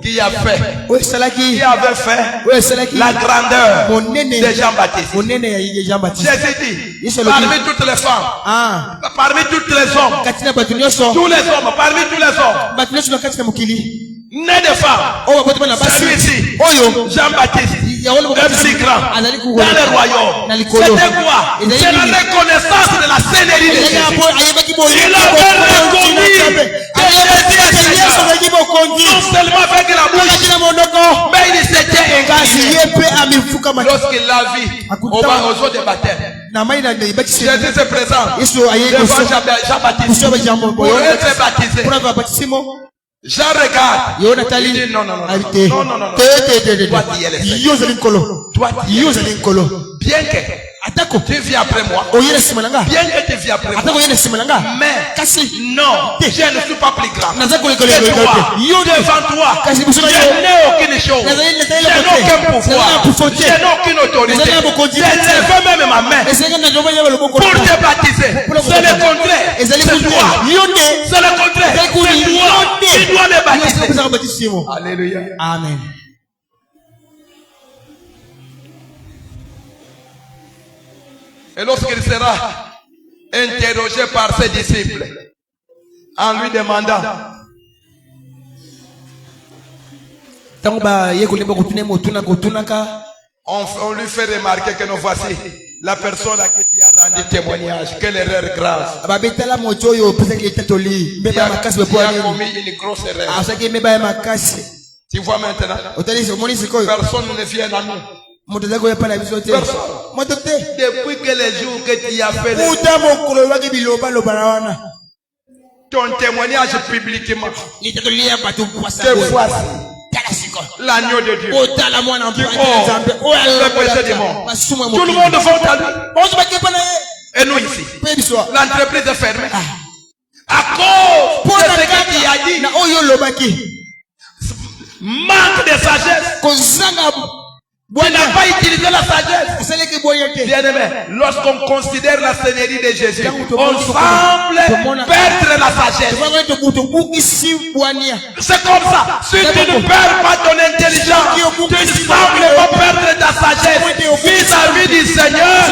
qui a fait, qui avait fait la grandeur de Jean-Baptiste. Jésus dit, parmi toutes les femmes, parmi toutes les hommes, tous les hommes, parmi tous les hommes, né de femme, celui-ci, Jean-Baptiste, le plus grand dans le royaume. C'était quoi? C'est la reconnaissance de la Seigneurie de Jésus. Il avait reconnu que Jésus est Seigneur. Non seulement avec la bouche, mais il s'était incliné. Lorsqu'il l'a vu aux eaux de baptême, Jésus se présente devant Jean-Baptiste pour être baptisé. Je regarde. Il dit non. Toi, tu es le Seigneur. Bien que tu viens après moi. Bien que tu viens après moi. Mais non, je ne suis pas plus grand que toi. Devant toi, je n'ai aucune chose. Je n'ai aucun pouvoir. Je n'ai aucune autorité. Je ne veux même ma main pour te baptiser. C'est le contraire. C'est toi. C'est le contraire. C'est toi. Tu dois me baptiser. Alléluia. Amen. Et lorsqu'il sera interrogé par ses disciples, en lui demandant, on lui fait remarquer que nous voici la personne à qui tu as rendu témoignage. Quelle erreur grave. Tu as commis une grosse erreur. Tu vois maintenant, personne ne vient à nous. Depuis que les jours que tu as fait ton témoignage publiquement, que voici l'agneau de Dieu qui le péché du monde. Tout le monde va à lui. Et nous ici, l'entreprise est fermée à cause de ce que tu as dit. Manque de sagesse. Tu n'as pas utilisé la sagesse. Bien-aimé, lorsqu'on considère la Seigneurie de Jésus, on semble perdre la sagesse. C'est comme ça. Si tu ne perds pas ton intelligence, tu ne sembles pas perdre ta sagesse vis-à-vis du Seigneur.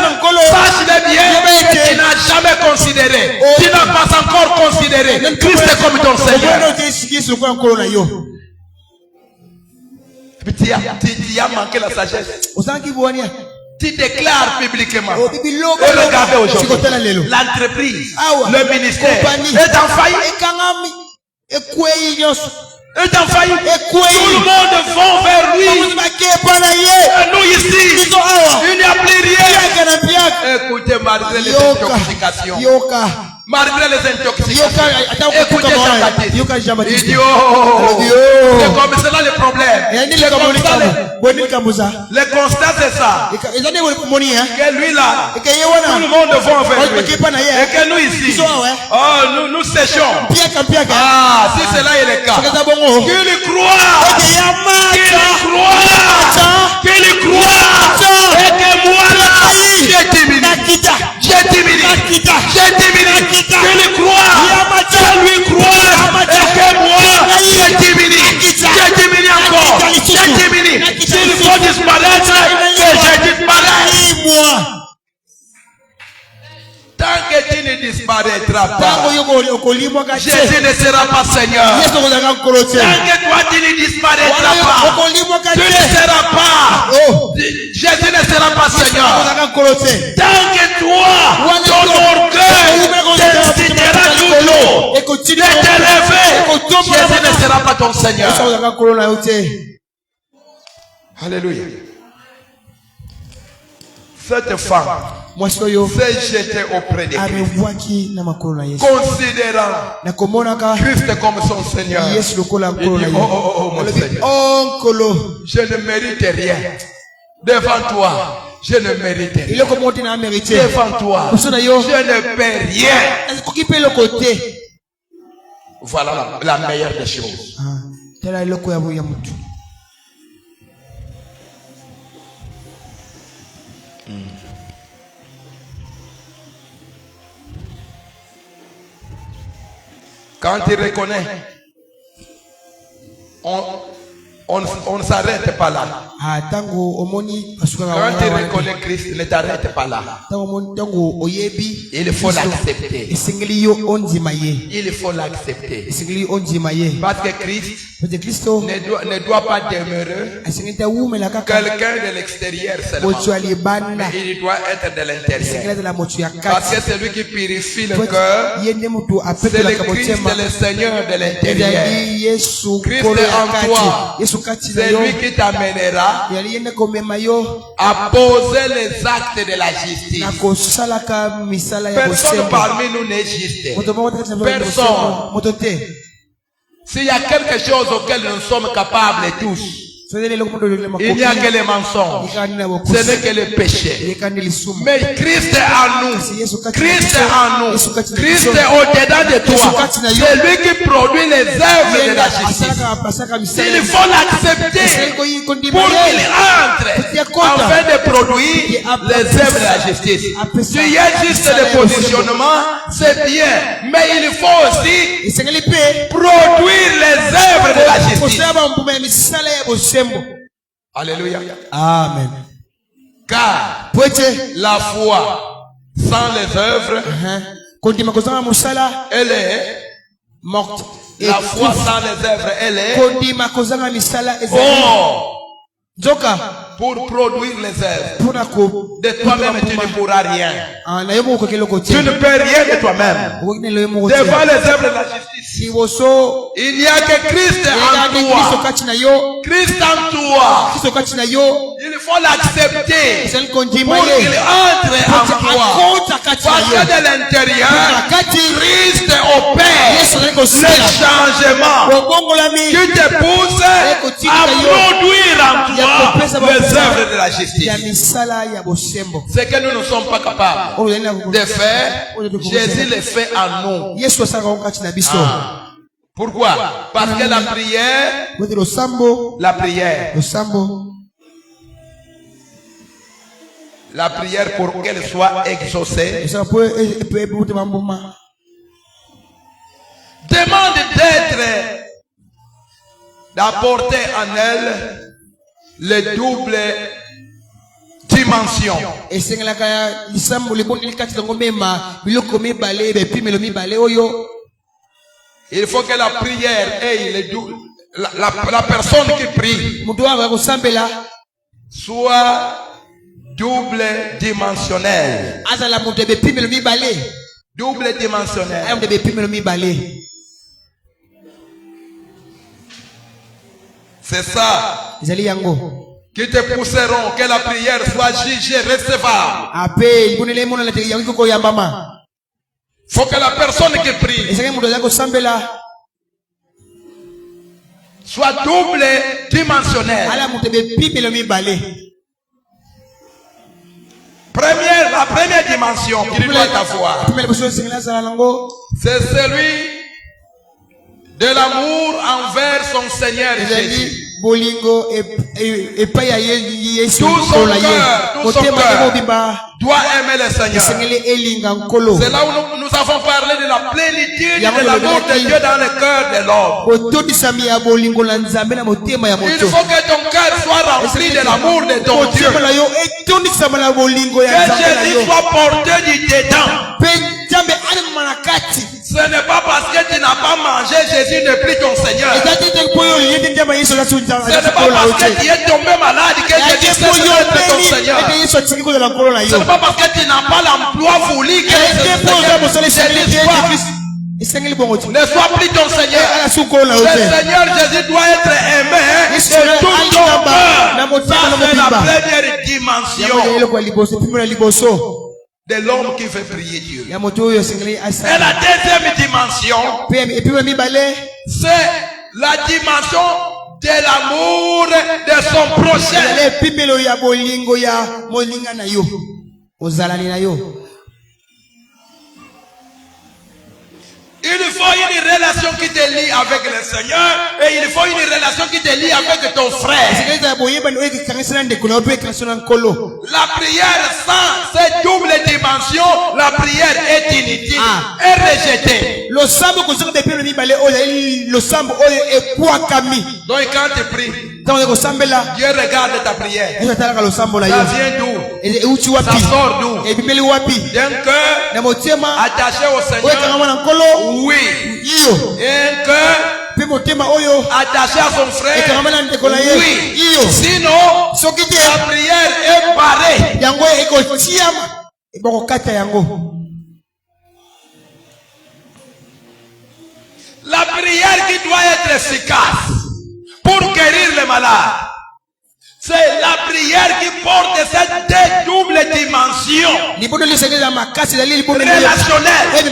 Sache-le bien que tu n'as jamais considéré. Tu n'as pas encore considéré Christ comme ton Seigneur. Tu as manqué la sagesse. Tu déclares publiquement. Et regardez aujourd'hui, l'entreprise, le ministère est en faillite. Est en faillite. Tout le monde va vers lui. Et nous ici, il n'y a plus rien. Écoutez, malgré les intoxications. Malgré les intoxications. Écoutez Jean-Baptiste. Il dit c'est comme cela le problème. Le constat c'est ça. Que lui là, tout le monde va vers lui. Et que nous ici, nous séchons. Ah, si cela est le cas. Qu'il croit. Qu'il croit. Et que moi là, j'ai diminué. Qu'il croit. Que lui croit. Et que moi, j'ai diminué. J'ai diminué encore. J'ai tu ne disparaîtras pas. Jésus Jésus ne sera pas Seigneur. Tant que toi tu ne disparaîtras pas, tu ne seras pas. Jésus ne sera pas Seigneur. Tant que toi, ton orgueil t'incitera toujours de te lever, Jésus ne sera pas ton Seigneur. Alléluia. Cette femme s'est jetée auprès de Christ, considérant Christ comme son Seigneur. Il dit, oh mon Seigneur, je ne mérite rien. Devant toi, je ne mérite rien. Devant toi, je ne paie rien. Voilà la meilleure des choses. Quand il reconnaît, on ne s'arrête pas là. Quand tu reconnais Christ, ne t'arrête pas là. Il faut l'accepter. Il faut l'accepter. Parce que Christ ne doit pas demeurer quelqu'un de l'extérieur seulement. Mais il doit être de l'intérieur. Parce que celui qui purifie le cœur, c'est le Christ, le Seigneur de l'intérieur. Christ est en toi. C'est lui qui t'amènera à poser les actes de la justice. Personne parmi nous n'est juste. Personne. S'il y a quelque chose auquel nous sommes capables tous, il n'y a que les mensonges. Ce n'est que le péché. Mais Christ est en nous. Christ est en nous. Christ est au-dedans de toi. C'est lui qui produit les œuvres de la justice. Il faut l'accepter pour qu'il entre afin de produire les œuvres de la justice. Tu y es juste le positionnement, c'est bien. Mais il faut aussi produire les œuvres de la justice. Alléluia. Amen. Car la foi sans les œuvres, elle est morte. La foi sans les œuvres, elle est pour produire les œuvres. De toi-même, tu ne pourras rien. Tu ne peux rien de toi-même. Devant les œuvres de la justice, il n'y a que Christ en toi. Christ en toi. Il faut l'accepter pour qu'il entre en toi. Parce que de l'intérieur, Christ opère le changement qui te pousse à produire en toi les œuvres de la justice. Ce que nous ne sommes pas capables de faire, Jésus le fait en nous. Pourquoi? Parce que la prière pour qu'elle soit exaucée demande d'apporter en elle les doubles dimensions. Il faut que la prière ait la personne qui prie soit double dimensionnelle. Double dimensionnelle. C'est ça qui te pousseront que la prière soit jugée recevable. Faut que la personne qui prie soit double dimensionnelle. La première dimension qu'il doit avoir, c'est celui de l'amour envers son Seigneur Jésus. Tout son cœur doit aimer le Seigneur. C'est là où nous avons parlé de la plénitude de l'amour de Dieu dans le cœur de l'homme. Il faut que ton cœur soit rempli de l'amour de ton Dieu. Que Jésus soit porté du dedans. Jésus n'est plus ton Seigneur. Ce n'est pas parce que tu es tombé malade que Jésus cesse d'être ton Seigneur. Ce n'est pas parce que tu n'as pas l'emploi voulu que ne sois plus ton Seigneur. Le Seigneur Jésus doit être aimé de tout ton cœur. Ça, c'est la première dimension de l'homme qui fait prier Dieu. Et la deuxième dimension, c'est la dimension de l'amour de son prochain. Il faut une relation qui te lie avec le Seigneur et il faut une relation qui te lie avec ton frère. La prière sans cette double dimension, la prière est inutile et rejetée. Donc quand tu pries, Dieu regarde ta prière. Ça vient d'où? Ça sort d'où? D'un cœur attaché au Seigneur. Oui. Un cœur attaché à son frère. Oui. Sinon, la prière est barrée. La prière qui doit être efficace pour guérir les malades, c'est la prière qui porte cette double dimension relationnelle. Cette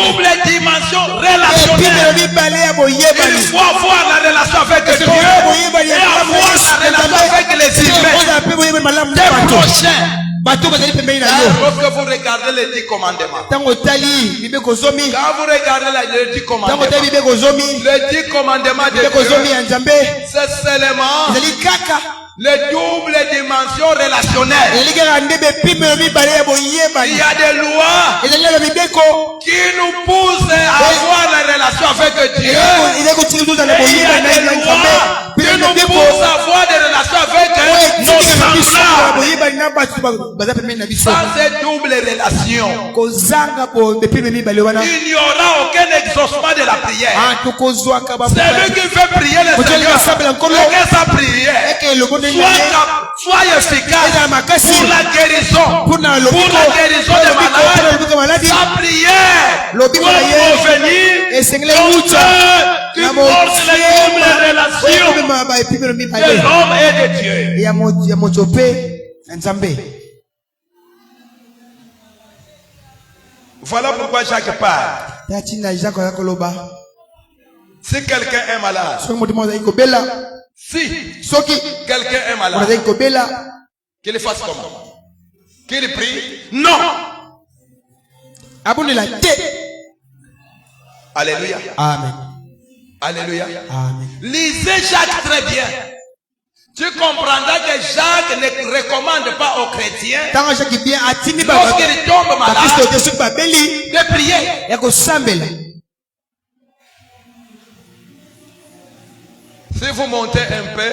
double dimension relationnelle. Il faut avoir la relation avec Dieu et avoir la relation avec les humains, des prochains. Lorsque vous regardez les 10 commandements, quand vous regardez les 10 commandements, les 10 commandements de Dieu, c'est seulement les doubles dimensions relationnelles. Il y a des lois qui nous poussent à avoir la relation avec Dieu. Et il y a des lois qui nous poussent à avoir des relations avec nos semblables. Sans cette double relation, il n'y aura aucun exaucement de la prière. C'est lui qui fait prier le Seigneur. Que sa prière soit efficace pour la guérison des malades. Sa prière doit provenir d'un cœur qui porte les doubles relations de l'homme et de Dieu. Voilà pourquoi Jacques parle. Si quelqu'un est malade, si quelqu'un est malade, qu'il fasse comment? Qu'il prie? Non. Alléluia. Amen. Alléluia. Amen. Lisez Jacques très bien. Tu comprendras que Jacques ne recommande pas aux chrétiens, lorsqu'ils tombent malades, de prier. Si vous montez un peu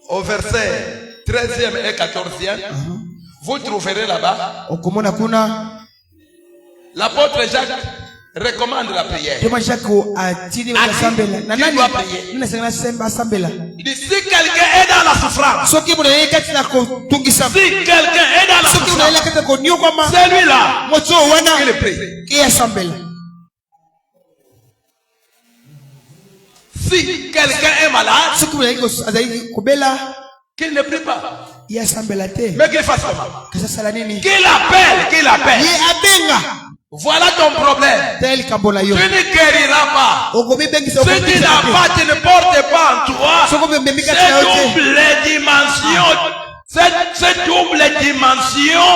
au verset 13e et 14e, vous trouverez là-bas l'apôtre Jacques recommande la prière. Il dit, si quelqu'un est dans la souffrance, si quelqu'un est dans la souffrance, celui-là, il prie. Si quelqu'un est malade, qu'il ne prie pas. Mais qu'il fasse comment? Qu'il appelle. Voilà ton problème. Tu ne guériras pas. Si tu n'as pas, tu ne portes pas en toi cette double dimension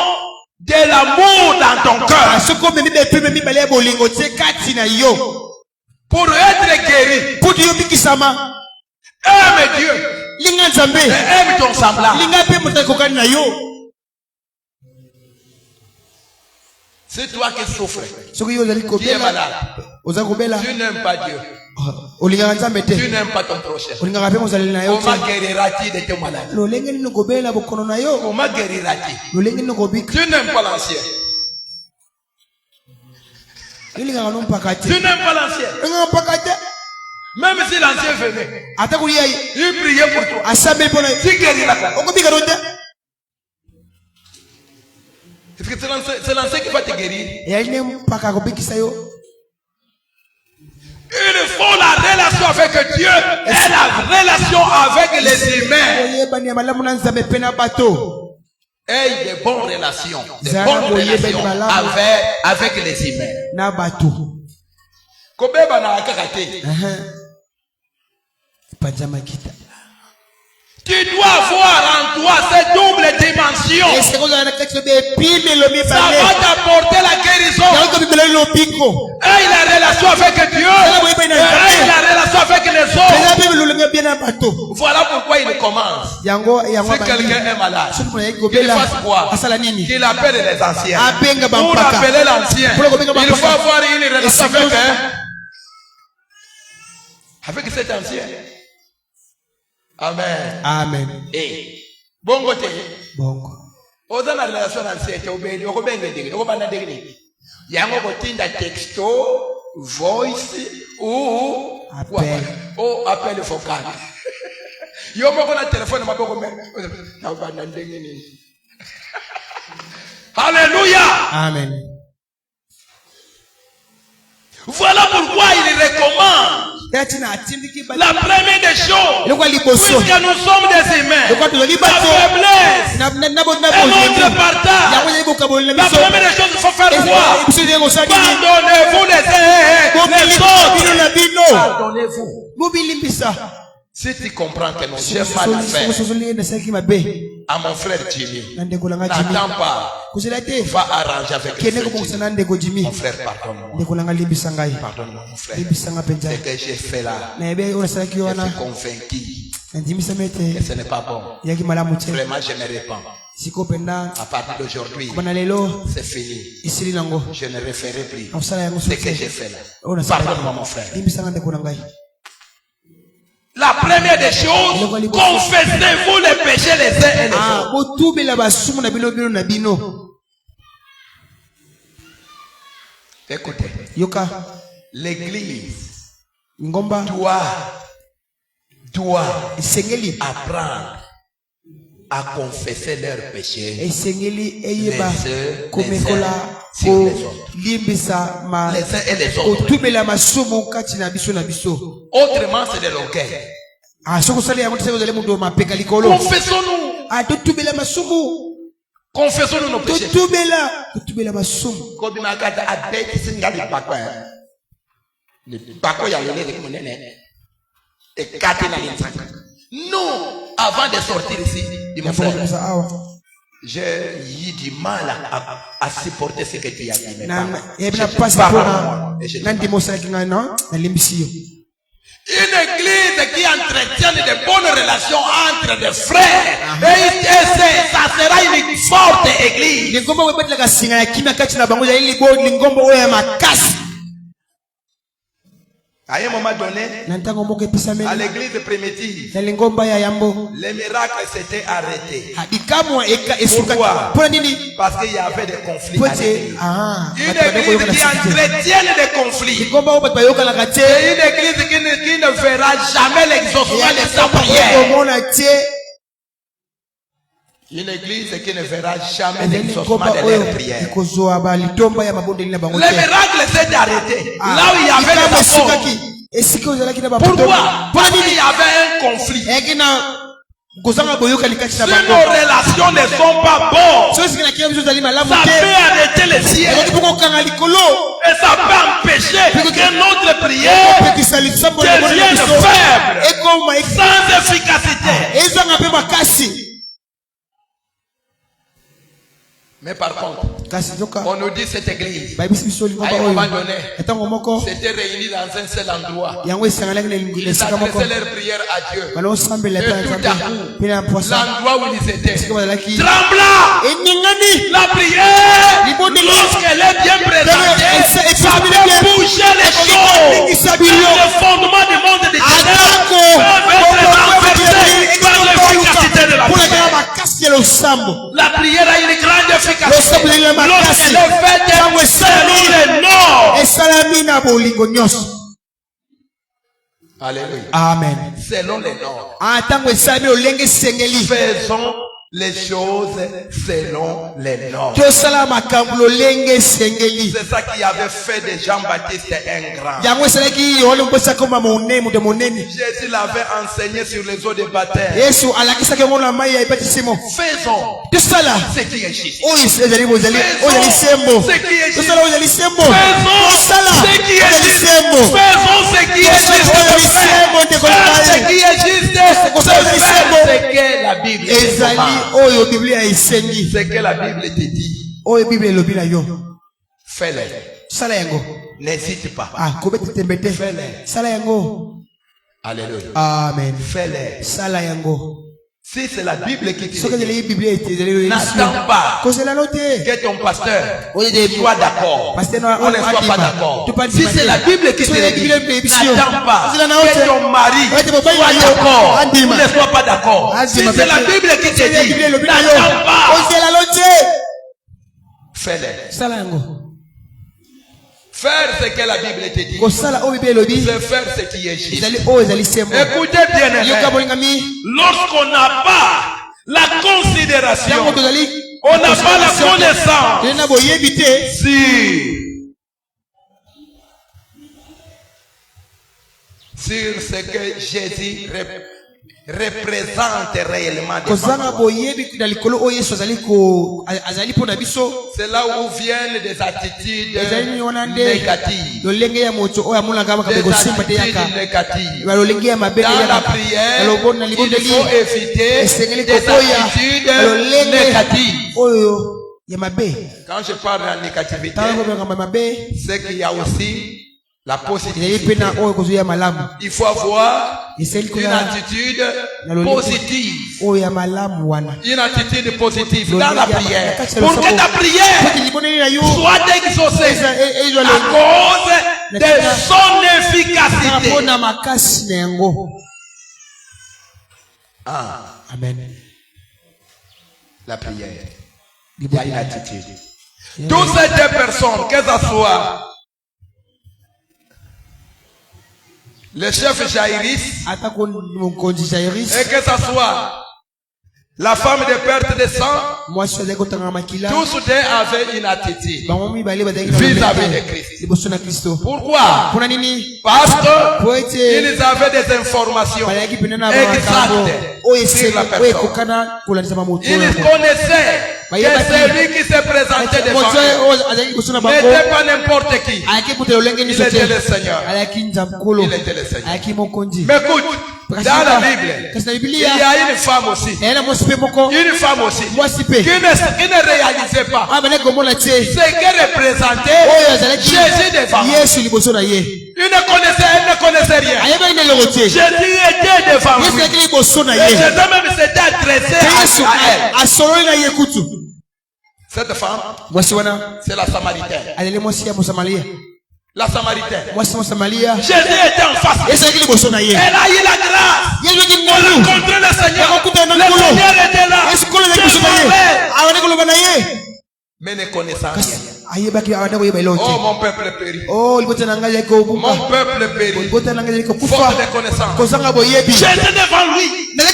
de l'amour dans ton cœur. Pour être guéri, aime Dieu et aime ton semblable. C'est toi qui souffres, tu es malade, tu n'aimes pas Dieu, tu n'aimes pas ton prochain. Comment guériras-tu de tes maladies? Comment guériras-tu? Tu n'aimes pas l'ancien. Tu n'aimes pas l'ancien. Même si l'ancien venait, il priait pour toi. Tu guéris la tête. Est-ce que c'est l'ancien qui va te guérir? Il faut la relation avec Dieu et la relation avec les humains. Et des bonnes relations. Des bonnes relations avec les humains. Kobeba na akakate. Tu dois avoir en toi cette double dimension. Ça va t'apporter la guérison. Et la relation avec Dieu. Et la relation avec les autres. Voilà pourquoi il commence. Si quelqu'un est malade, qu'il fasse quoi? Qu'il appelle les anciens. Pour appeler l'ancien, il faut avoir une relation avec cet ancien. Amen. Amen. Eh. Bongo te. Bongo. Oza na relation ancien te obedi. Okobenge dege. Okobanda dege. Yango kotinda texto, voice ou appel. Ou appel vocal. Yo moko na téléphone maboko me. Okobanda dege ni. Alléluia. Amen. Voilà pourquoi il recommande. La première des choses, puisque nous sommes des humains, la faiblesse et notre partage, la première des choses, il faut faire quoi? Pardonnez-vous les autres. Pardonnez-vous. Si tu comprends que nos chefs mal à faire à mon frère Jimmy, n'attends pas, va arranger avec le frère Jimmy. Mon frère, pardonne-moi. Pardonne-moi, mon frère. Ce que j'ai fait là, je suis convaincu que ce n'est pas bon. Vraiment, je me répands. À partir d'aujourd'hui, c'est fini. Je ne referai plus ce que j'ai fait là. Pardonne-moi, mon frère. La première des choses, confessez-vous les péchés les uns et les autres. Écoutez, l'église doit apprendre à confesser leurs péchés les uns et les autres. Autrement, c'est de l'orgueil. Confessons-nous. Confessons-nous nos péchés. Nous, avant de sortir ici, j'ai eu du mal à supporter ce que tu as dit. Une église qui entretient de bonnes relations entre des frères, et ça sera une forte église. À un moment donné, à l'église primitive, les miracles s'étaient arrêtés. Pourquoi? Parce qu'il y avait des conflits à l'église. Une église qui entretient des conflits. Et une église qui ne verra jamais l'exaucement de sa prière. Une église qui ne verra jamais l'exaucement de leur prière. Les miracles s'étaient arrêtés. Là où il y avait des apôtres. Pourquoi? Parce qu'il y avait un conflit. Si nos relations ne sont pas bonnes, ça peut arrêter les cieux. Et ça peut empêcher que notre prière devienne faible, sans efficacité. Mais par contre, on nous dit cette église, à un moment donné, s'était réunie dans un seul endroit. Ils adressaient leur prière à Dieu. Et tout à coup, l'endroit où ils étaient trembla. La prière, lorsqu'elle est bien présentée, ça peut bouger les choses. Le fondement du monde des ténèbres peut être renversé par l'efficacité de la prière. La prière a une grande efficacité. Lorsqu'elle est faite selon les normes. Alléluia. Amen. Selon les normes. Faisons les choses selon les normes. C'est ça qui avait fait de Jean-Baptiste un grand. Jésus l'avait enseigné sur les eaux de baptême. Faisons ce qui est juste. Faisons ce qui est juste. Faisons ce qui est juste. Ce qui est juste, c'est faire ce que la Bible dit. Ce que la Bible te dit. Fais-le. N'hésite pas. Fais-le. Alléluia. Amen. Fais-le. Si c'est la Bible qui te dit, n'attends pas que ton pasteur soit d'accord ou ne soit pas d'accord. Si c'est la Bible qui te dit, n'attends pas que ton mari soit d'accord ou ne soit pas d'accord. Si c'est la Bible qui te dit, n'attends pas. Fais-le. Faire ce que la Bible te dit, c'est faire ce qui est juste. Écoutez bien, lorsqu'on n'a pas la considération, on n'a pas la connaissance sur ce que Jésus représente réellement. C'est là où viennent des attitudes négatives. Dans la prière, il faut éviter des attitudes négatives. Quand je parle de la négativité, c'est qu'il y a aussi la positivité. Il faut avoir une attitude positive. Une attitude positive dans la prière. Pour que ta prière soit exaucée à cause de son efficacité. Amen. La prière. Il y a une attitude. Toutes ces deux personnes, que ce soit le chef Jaïris et que ce soit la femme de perte de sang, tous deux avaient une attitude vis-à-vis de Christ. Pourquoi? Parce qu'ils avaient des informations exactes sur la personne. Ils connaissaient que celui qui se présentait devant eux n'était pas n'importe qui. Il était le Seigneur. Il était le Seigneur. Mais écoute, dans la Bible, il y a une femme aussi. Une femme aussi qui ne réalisait pas ce que représentait Jésus devant eux. Elle ne connaissait rien. Jésus était devant lui. Et Jésus même s'était adressé à elle. Cette femme, c'est la Samaritaine. La Samaritaine. Jésus était en face. Elle a eu la grâce. On a rencontré le Seigneur. Le Seigneur était là. Mais ne connaissant rien. Oh, mon peuple périt. Mon peuple périt. Faute de connaissance. Jésus devant lui. Mais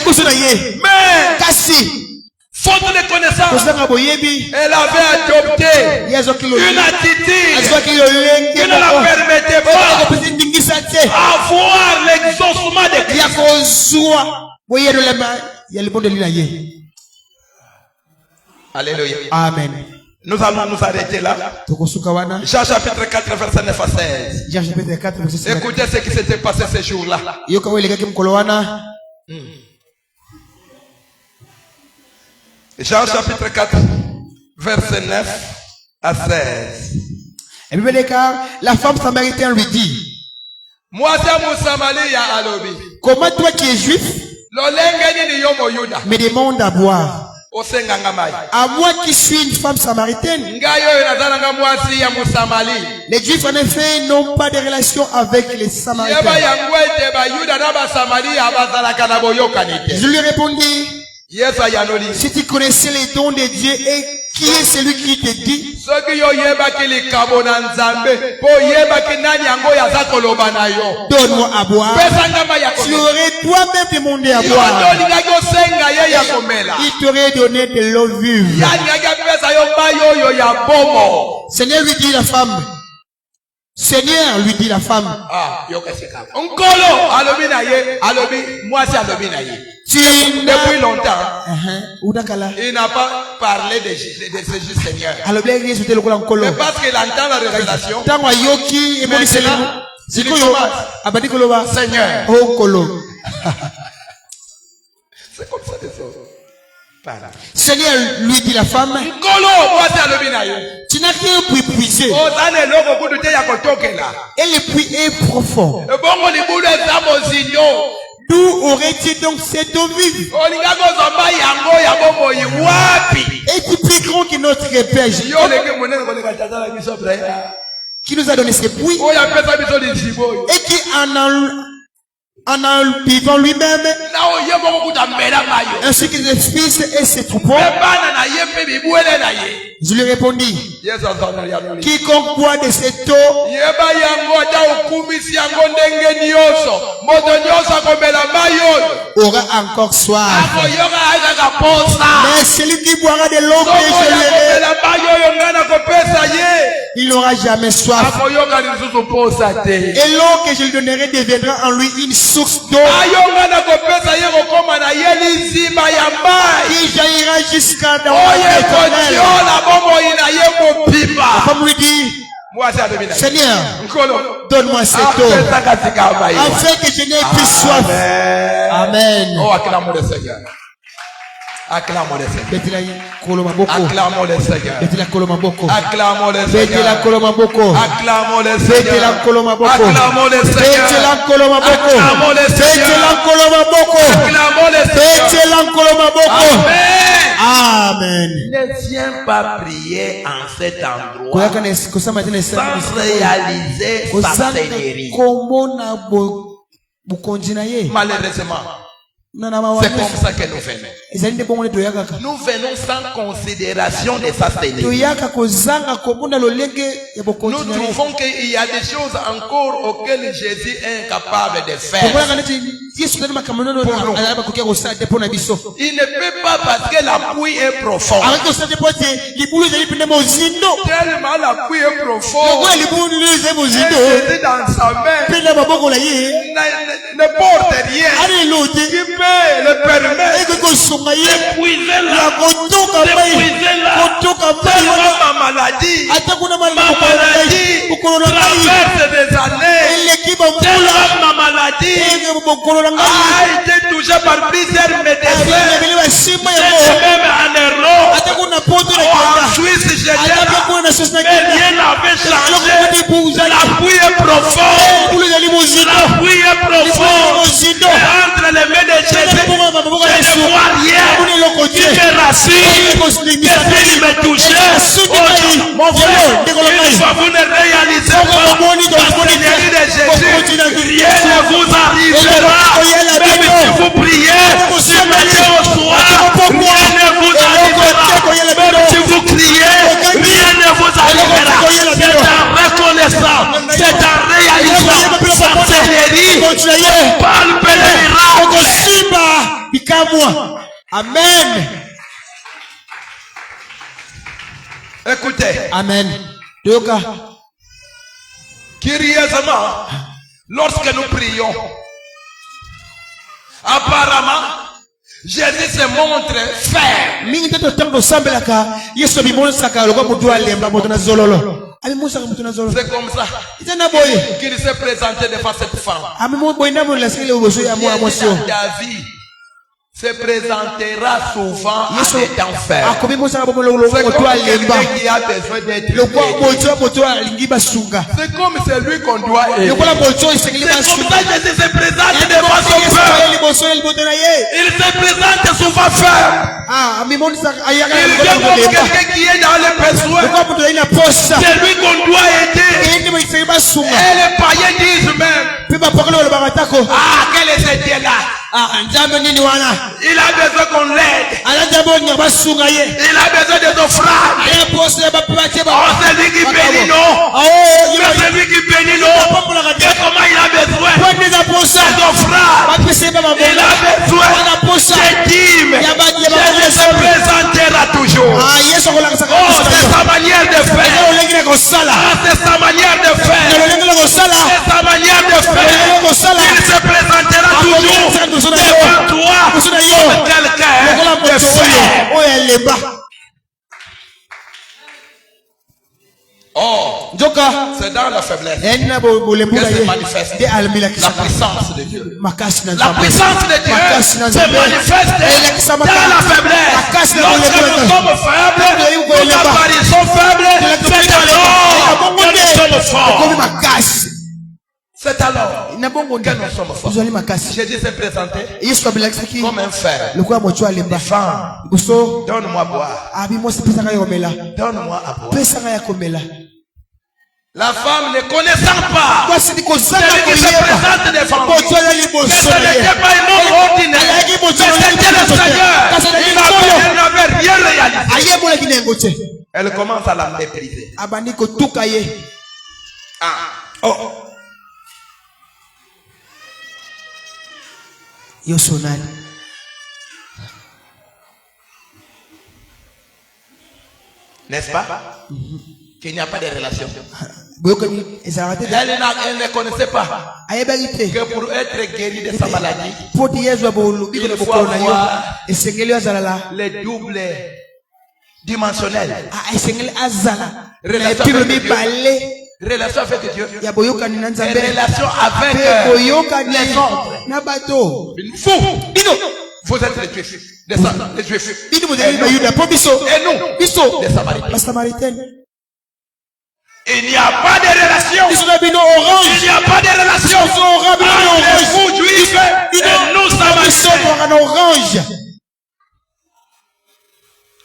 faute de connaissance, elle avait adopté une attitude qui ne la permettait pas avoir l'exaucement de Christ. Alléluia. Amen. Nous allons nous arrêter là. Jean chapitre 4 verset 9 à 16. Écoutez ce qui s'était passé ce jour-là. Jean chapitre 4 verset 9 à 16. La femme samaritaine lui dit: comment toi qui es juif me demandes à boire, à moi qui suis une femme samaritaine? Les juifs en effet n'ont pas de relation avec les samaritains. Je lui répondis: Si tu connaissais les dons de Dieu et qui est celui qui te dit, donne-moi à boire, tu aurais toi-même demandé à boire. Il t'aurait donné de l'eau vive. Seigneur lui dit la femme. Seigneur lui dit la femme. Depuis longtemps, il n'a pas parlé de ce Seigneur. Mais parce qu'il entend la révélation, Seigneur. C'est comme ça des choses. Seigneur lui dit la femme. Tu n'as rien pu puiser. Et le puits est profond. D'où aurait-il donc cette eau vive? Est-il plus grand que notre Père qui nous a donné ce puits et qui en vivant lui-même ainsi que ses fils et ses troupeaux? Je lui répondis, quiconque boit de cette eau aura encore soif. Mais celui qui boira de l'eau que je lui il n'aura jamais soif. Et l'eau que je lui donnerai deviendra en lui une source d'eau qui jaillira jusqu'à dans l'éternel. La femme lui dit, Seigneur, donne-moi cette eau afin que je n'ai plus soif. Amen. Oh, acclamons le Seigneur. Acclamons le Seigneur. Acclamons le Seigneur. Acclamons le Seigneur. Acclamons le Seigneur. Acclamons le Seigneur. Acclamons le Seigneur. Amen. Ne viens pas prier en cet endroit sans réaliser sa seigneurie. Malheureusement, c'est comme ça que nous venons. Nous venons sans considération de sa seigneurie. Nous trouvons qu'il y a des choses encore auxquelles Jésus est incapable de faire. Il ne peut pas parce que la pluie est profonde. Tellement la pluie est profonde. Jésus dans sa main ne porte rien qui peut le permettre d'épuiser la ma maladie traverse des années. Tellement ma maladie a été touchée par plusieurs médecins. Même en Europe, en Suisse, mais rien n'avait changé. La pluie est profonde. La pluie est profonde. Et entre les mains de Jésus, je ne vois rien qui me rassure. Que puisse me toucher. Mon frère, une fois vous ne réalisez pas la seigneurie de Jésus, rien ne vous arrivera. Même si vous priez du matin au soir, rien ne vous arrivera. Même si vous criez, rien ne vous arrivera. C'est en reconnaissant, c'est en réalisant sa seigneurie qu'on palpe les miracles. Amen. Écoutez. Amen. Curieusement, lorsque nous prions, apparemment, Jésus se montre ferme. C'est comme ça qu'il s'est présenté devant cette femme. David se présentera souvent en étant ferme. C'est comme quelqu'un qui a besoin d'être aidé. C'est comme celui qu'on doit aider. C'est comme ça Jésus se présente devant son peuple. Il se présente souvent ferme. Il demande quelqu'un qui est dans les besoins. C'est lui qu'on doit aider. Et les païens disent même, Ah, quel est ce Dieu-là? Il a besoin qu'on l'aide. Il a besoin des offrandes. Oh, c'est lui qui bénit, non? C'est lui qui bénit, non? Et comment il a besoin des offrandes? Il a besoin des dîmes. Il se présentera toujours. Oh, c'est sa manière de faire. C'est sa manière de faire. C'est sa manière de faire. Il se présentera toujours devant toi comme quelqu'un de fait. Oh, c'est dans la faiblesse que se manifeste la puissance de Dieu. La puissance de Dieu se manifeste dans la faiblesse. Lorsque nous sommes faibles, nos appareils sont faibles, c'est alors que nous sommes forts. C'est alors que nous sommes forts. Jésus s'est présenté comme un fer. Femme, donne-moi à boire. Donne-moi à boire. La femme ne connaissant pas celui qui se présente devant lui. Mais ce n'était pas un homme ordinaire. Mais c'était le Seigneur. Il n'avait rien réalisé. Elle commence à la mépriser. Oh. N'est-ce pas? Qu'il n'y a pas de relation. Elle ne connaissait pas que pour être guérie de sa maladie, il faut avoir les doubles dimensionnels. Relation avec Dieu et relation avec les autres. Fou. Vous êtes les Juifs, les Juifs. Et nous, les Samaritains. Il n'y a pas de relation. Il n'y a pas de relation entre vous Juifs et nous Samaritains.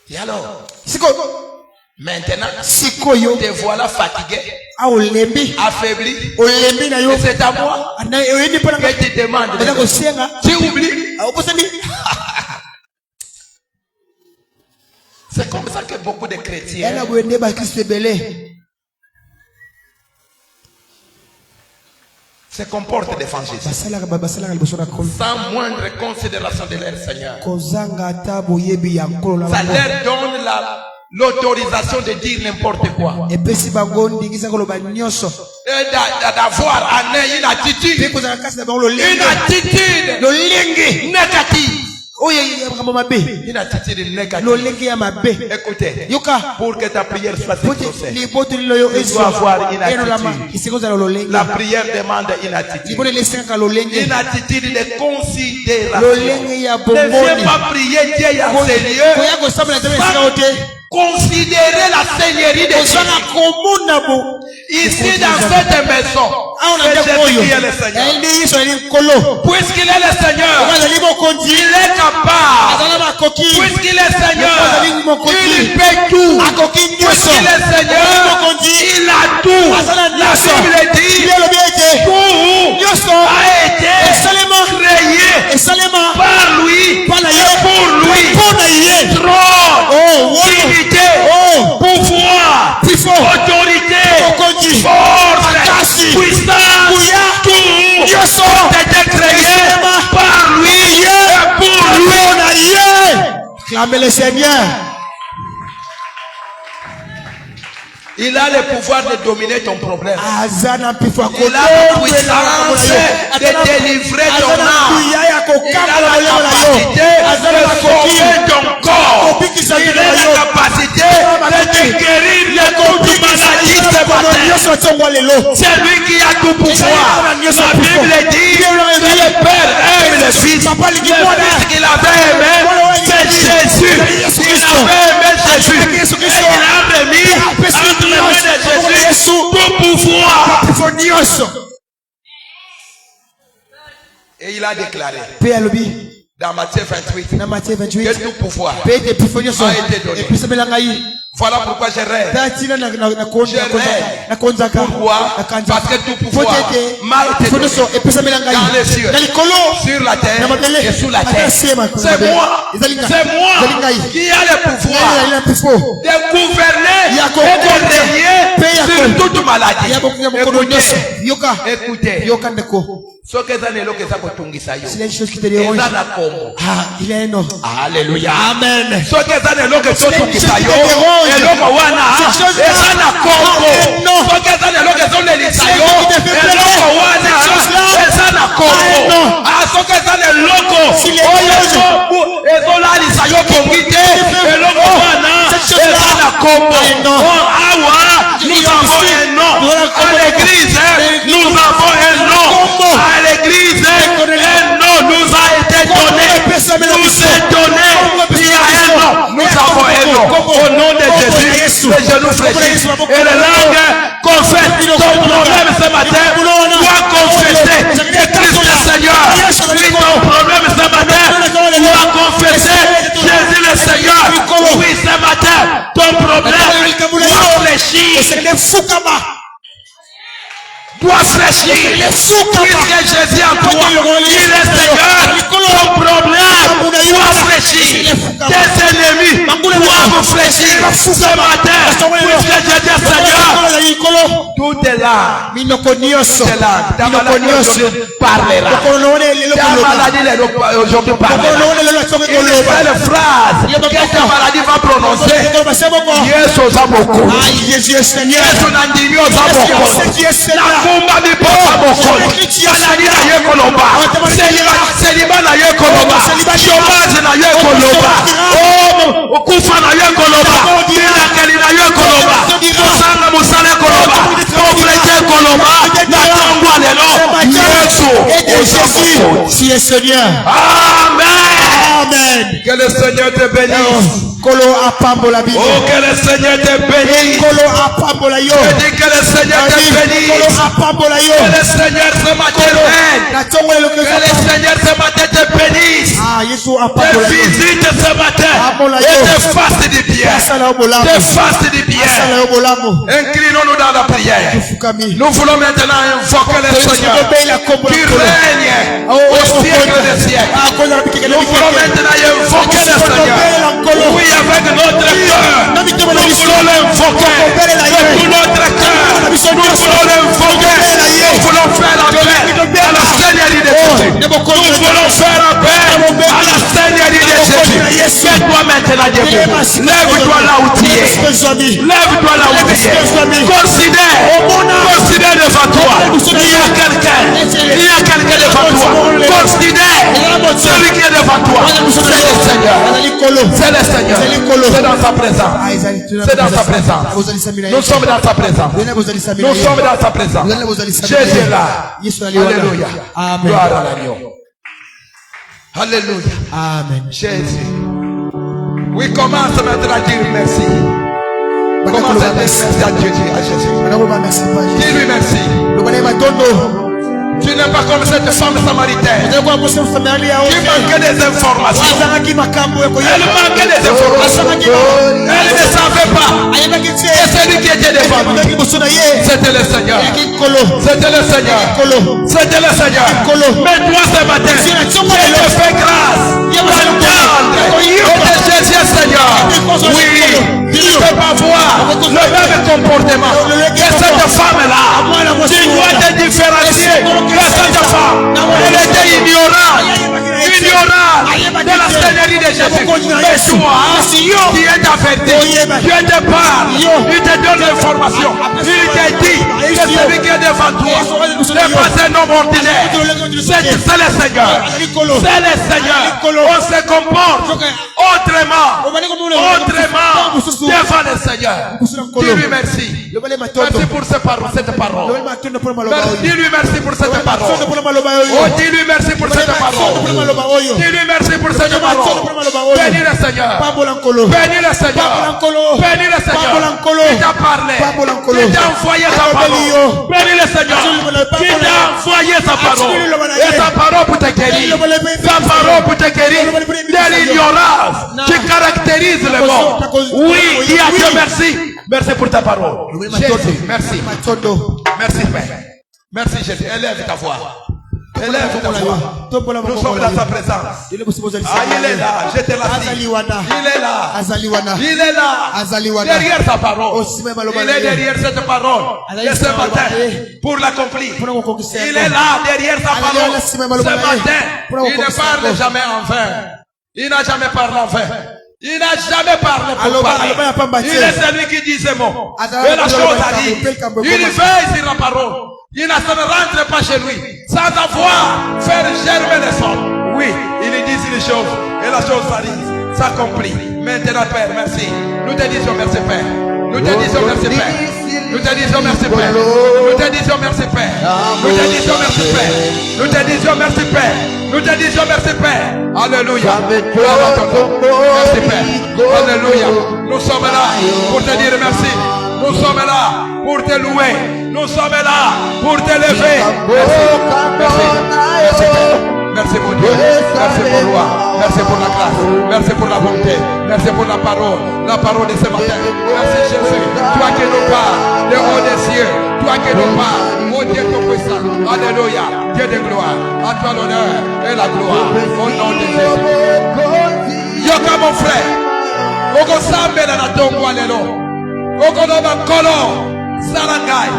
Et alors, maintenant, te voilà fatigué, affaibli, et c'est à moi que tu demandes. Tu oublies. C'est comme ça que beaucoup de chrétiens se comportent devant Jésus sans moindre considération de leur Seigneur. Ça leur donne l'autorisation de dire n'importe quoi. D'avoir une attitude négative. Une attitude négative. Écoutez, pour que ta prière soit exaucée, tu dois avoir une attitude. La prière demande une attitude. Une attitude de considération. Ne viens pas prier Dieu à ses lieux. Considérer la seigneurie de Dieu. Ici dans cette maison, c'est Jésus qui est le Seigneur. Puisqu'il est le Seigneur, il est capable. Puisqu'il est Seigneur, il fait tout. Puisqu'il est Seigneur, il a tout. La Bible dit, tout a été créé par lui et pour lui. Trône, dignité, pouvoir, autorité, force, puissance, tout a été créé par lui et pour lui. Clamez le Seigneur. Il a le pouvoir de dominer ton problème. Il a la puissance de délivrer ton âme. Il a la capacité de sauver ton corps. Il a la capacité de guérir les coups maladie ce matin. C'est lui qui a tout pouvoir. La Bible dit que le Père aime le Fils. Le Fils qu'il avait aimé, c'est Jésus. Il avait aimé Jésus. Et il a remis entre les mains de Jésus tout pouvoir. Et il a déclaré dans Matthieu 28 que tout pouvoir a été donné. Voilà pourquoi je rêve. Je rêve. Pourquoi? Parce que tout pouvoir m'a été donné dans les cieux, sur la terre et sous la terre. C'est moi qui a le pouvoir de gouverner et de régner sur toute maladie. Écoutez. Ce que ça n'est pas s'il y a une chose qui te dérange, il est un homme. Alléluia. Amen. Ce que ça n'est pas ce nous avons un nom. À l'église, un nom nous a été donné. Nous est donné. Il y a un nom. Nous avons un nom. Au nom de Jésus, les genoux fléchissent et les langues confessent. Ton problème ce matin doit confesser que Christ le Seigneur. Ton problème ce matin doit confesser Jésus le Seigneur. Oui, ce matin, ton problème doit fléchir. Doit fléchir. Puisque Jésus en toi, il est Seigneur. Ton problème doit fléchir. Tes ennemis doivent fléchir ce matin. Puisque Jésus est Seigneur. Tout est là. Tout est là. Ta maladie parlera. Ta maladie aujourd'hui parlera. Il y a une phrase que ta maladie va prononcer. Yesu Zaboko. Yesu Nandinyo Zaboko. Kumba mi papa mokolo. Maladi na ye koloba. Seliba na ye koloba. Chômage na ye koloba. Oh, kufa na ye koloba. Mirakeli na ye koloba. Musanga musale koloba. Complete koloba. Na tangwa lelo. Yesu. Si est Seigneur. Amen. Que le Seigneur te bénisse. Kolo apambo la Bible. Oh, que le Seigneur te bénisse. Kolo apambo la yo. Je dis que le Seigneur te bénisse. Kolo apambo la yo. Que le Seigneur ce matin t'aide. Que le Seigneur ce matin te bénisse. Yesu apambo la yo. Te visite ce matin. Et te fasse du bien. Te fasse du bien. Inclinons-nous dans la prière. Nous voulons maintenant invoquer le Seigneur qui règne au siècle des siècles. Nous voulons maintenant invoquer le Seigneur. Oui, avec notre cœur. Nous voulons l'invoquer de tout notre cœur. Nous voulons l'invoquer. Nous voulons faire la paix à la Seigneurie de Jésus. Nous voulons faire la paix à la Seigneurie de Jésus. Fais-toi maintenant Dieu. Lève-toi là où tu es. Lève-toi là où tu es. Considère devant toi. Il y a quelqu'un devant toi. Considère celui qui est devant toi. C'est le Seigneur. C'est le Seigneur. C'est dans sa présence. C'est dans sa présence. Nous sommes dans sa présence. Nous sommes dans sa présence. Jésus est là. Alléluia. Gloire à l'agneau. Alléluia. Amen. Jésus. Oui, commence maintenant à dire merci. Commence à dire merci à Dieu, à Jésus. Dis-lui merci. Tu n'es pas comme cette femme samaritaine qui manquait des informations. Elle manquait des informations. Elle ne savait pas. Et celui qui était devant lui, c'était le Seigneur. C'était le Seigneur. C'était le Seigneur. Mais toi ce matin, je te fais grâce d'entendre que Jésus est Seigneur. Oui, tu ne peux pas voir le même comportement que cette femme-là. Tu dois te différencier de cette femme. Elle était ignorante de la Seigneurie de Jésus. Mais toi, qui es averti, Dieu te parle, il te donne l'information. Il te dit que celui qui est devant toi n'est pas un homme ordinaire. C'est le Seigneur. C'est le Seigneur. On se comporte autrement devant le Seigneur. Dis-lui merci. Merci pour cette parole. Dis-lui merci pour cette parole. Oh, dis-lui merci pour cette parole. Dis-lui merci pour cette parole. Bénis le Seigneur. Bénis le Seigneur. Bénis le Seigneur. Il t'a parlé. Il t'a envoyé sa parole. Bénis le Seigneur. Il t'a envoyer sa parole. Et sa parole pour te guérir. Sa parole pour te guérir de l'ignorance qui caractérise le monde. Oui, dis à Dieu merci. Merci pour ta parole. Jésus, merci. Merci Père. Merci Jésus. Élève ta voix. Élève ta voix. Nous sommes dans sa présence. Il est là. Je te l'assure. Il est là. Il est là. Derrière sa parole. Il est derrière cette parole. Et ce matin, pour l'accomplir. Il est là derrière sa parole. Ce matin, il ne parle jamais en vain. Il n'a jamais parlé en vain. Il n'a jamais parlé pour parler. Il est celui qui dit ces mots. Et la chose a dit. Il veille sur la parole. Il ne rentre pas chez lui sans avoir fait germer les sorts. Oui, il dit les choses. Et la chose s'accomplit. Maintenant, Père, merci. Nous te disons merci, Père. Nous te disons merci, Père. Nous te disons merci, Père. Nous te disons merci, Père. Nous te disons merci, Père. Nous te disons merci, Père. Nous te disons merci, Père. Alléluia. Merci, Père. Alléluia. Nous sommes là pour te dire merci. Nous sommes là pour te louer. Nous sommes là pour t'élever. Merci. Merci. Merci, Père. Merci pour Dieu. Merci pour roi. Merci pour la grâce. Merci pour la bonté. Merci pour la parole. La parole de ce matin. Merci Jésus. Toi qui nous parles de haut des cieux. Toi qui nous parles. Oh Dieu tout-puissant. Alléluia. Dieu de gloire. À toi l'honneur et la gloire. Au nom de Jésus. Yoka mon frère. Oko sambe na natongo alelo. Oko no makolo. Sarangai.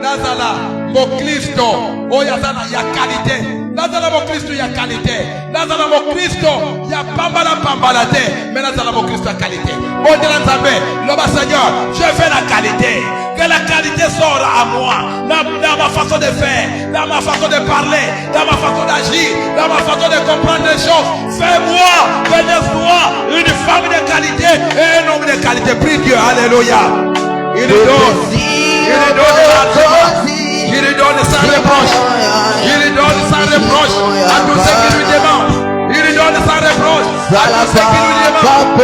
Nazala Mokristo. Oyazana ya qualité. Nazala Mokristo ya qualité. Nazala Mokristo ya pambala te. Mais Nazala Mokristo ya qualité. Bon Dieu l'Anzabé, l'homme Seigneur, je fais la qualité. Que la qualité sorte à moi. Dans ma façon de faire, dans ma façon de parler, dans ma façon d'agir, dans ma façon de comprendre les choses. Fais-moi, bénis-moi, une femme de qualité et un homme de qualité. Prie Dieu, alléluia. Il lui donne sans reproche. Il lui donne sans reproche à tous ceux qui lui demandent. Il lui donne sans reproche à tous ceux qui lui demandent.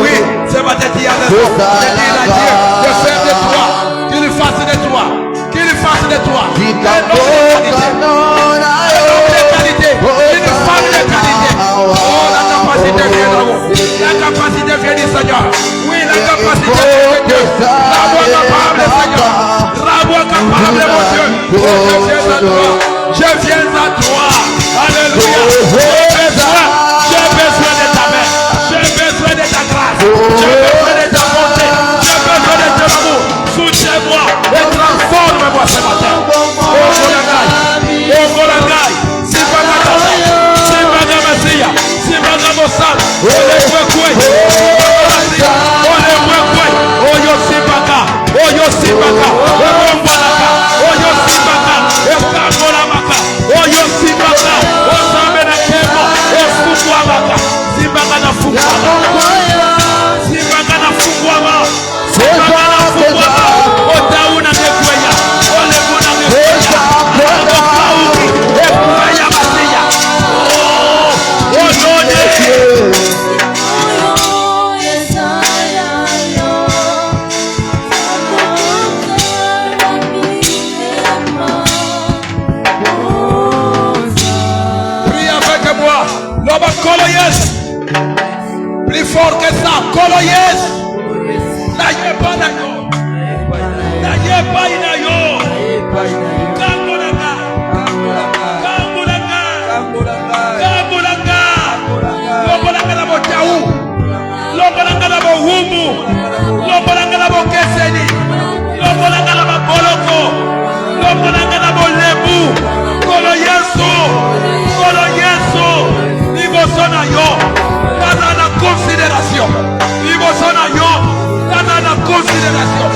Oui, ce matin tu as raison. Je dis à Dieu de faire de toi, qu'il fasse de toi, qu'il fasse de toi un homme de qualité, une femme de qualité. Oh, la capacité vient de vous. La capacité vient du Seigneur. Oui, la capacité vient de Dieu. La voix capable, Seigneur. La voix capable, mon Dieu. Je viens à toi. Je viens à toi. Alléluia. J'ai besoin de ta main. J'ai besoin de ta grâce. J'ai besoin de ta bonté. J'ai besoin de ton amour. Soutiens-moi et transforme-moi ce matin. Oh, Golangai. Plus fort que ça, Coloyes. N'ayez pas d'accord. N'ayez pas inayo. Kambulanga. Lobolanga la botaou. Lobolanga la bohumu. Lobolanga la bokeseni. Lobolanga la boloko. Lobolanga la bolebu. Coloyeso. Ibosona yo. Considération. Il vous en a yo. Dans la considération.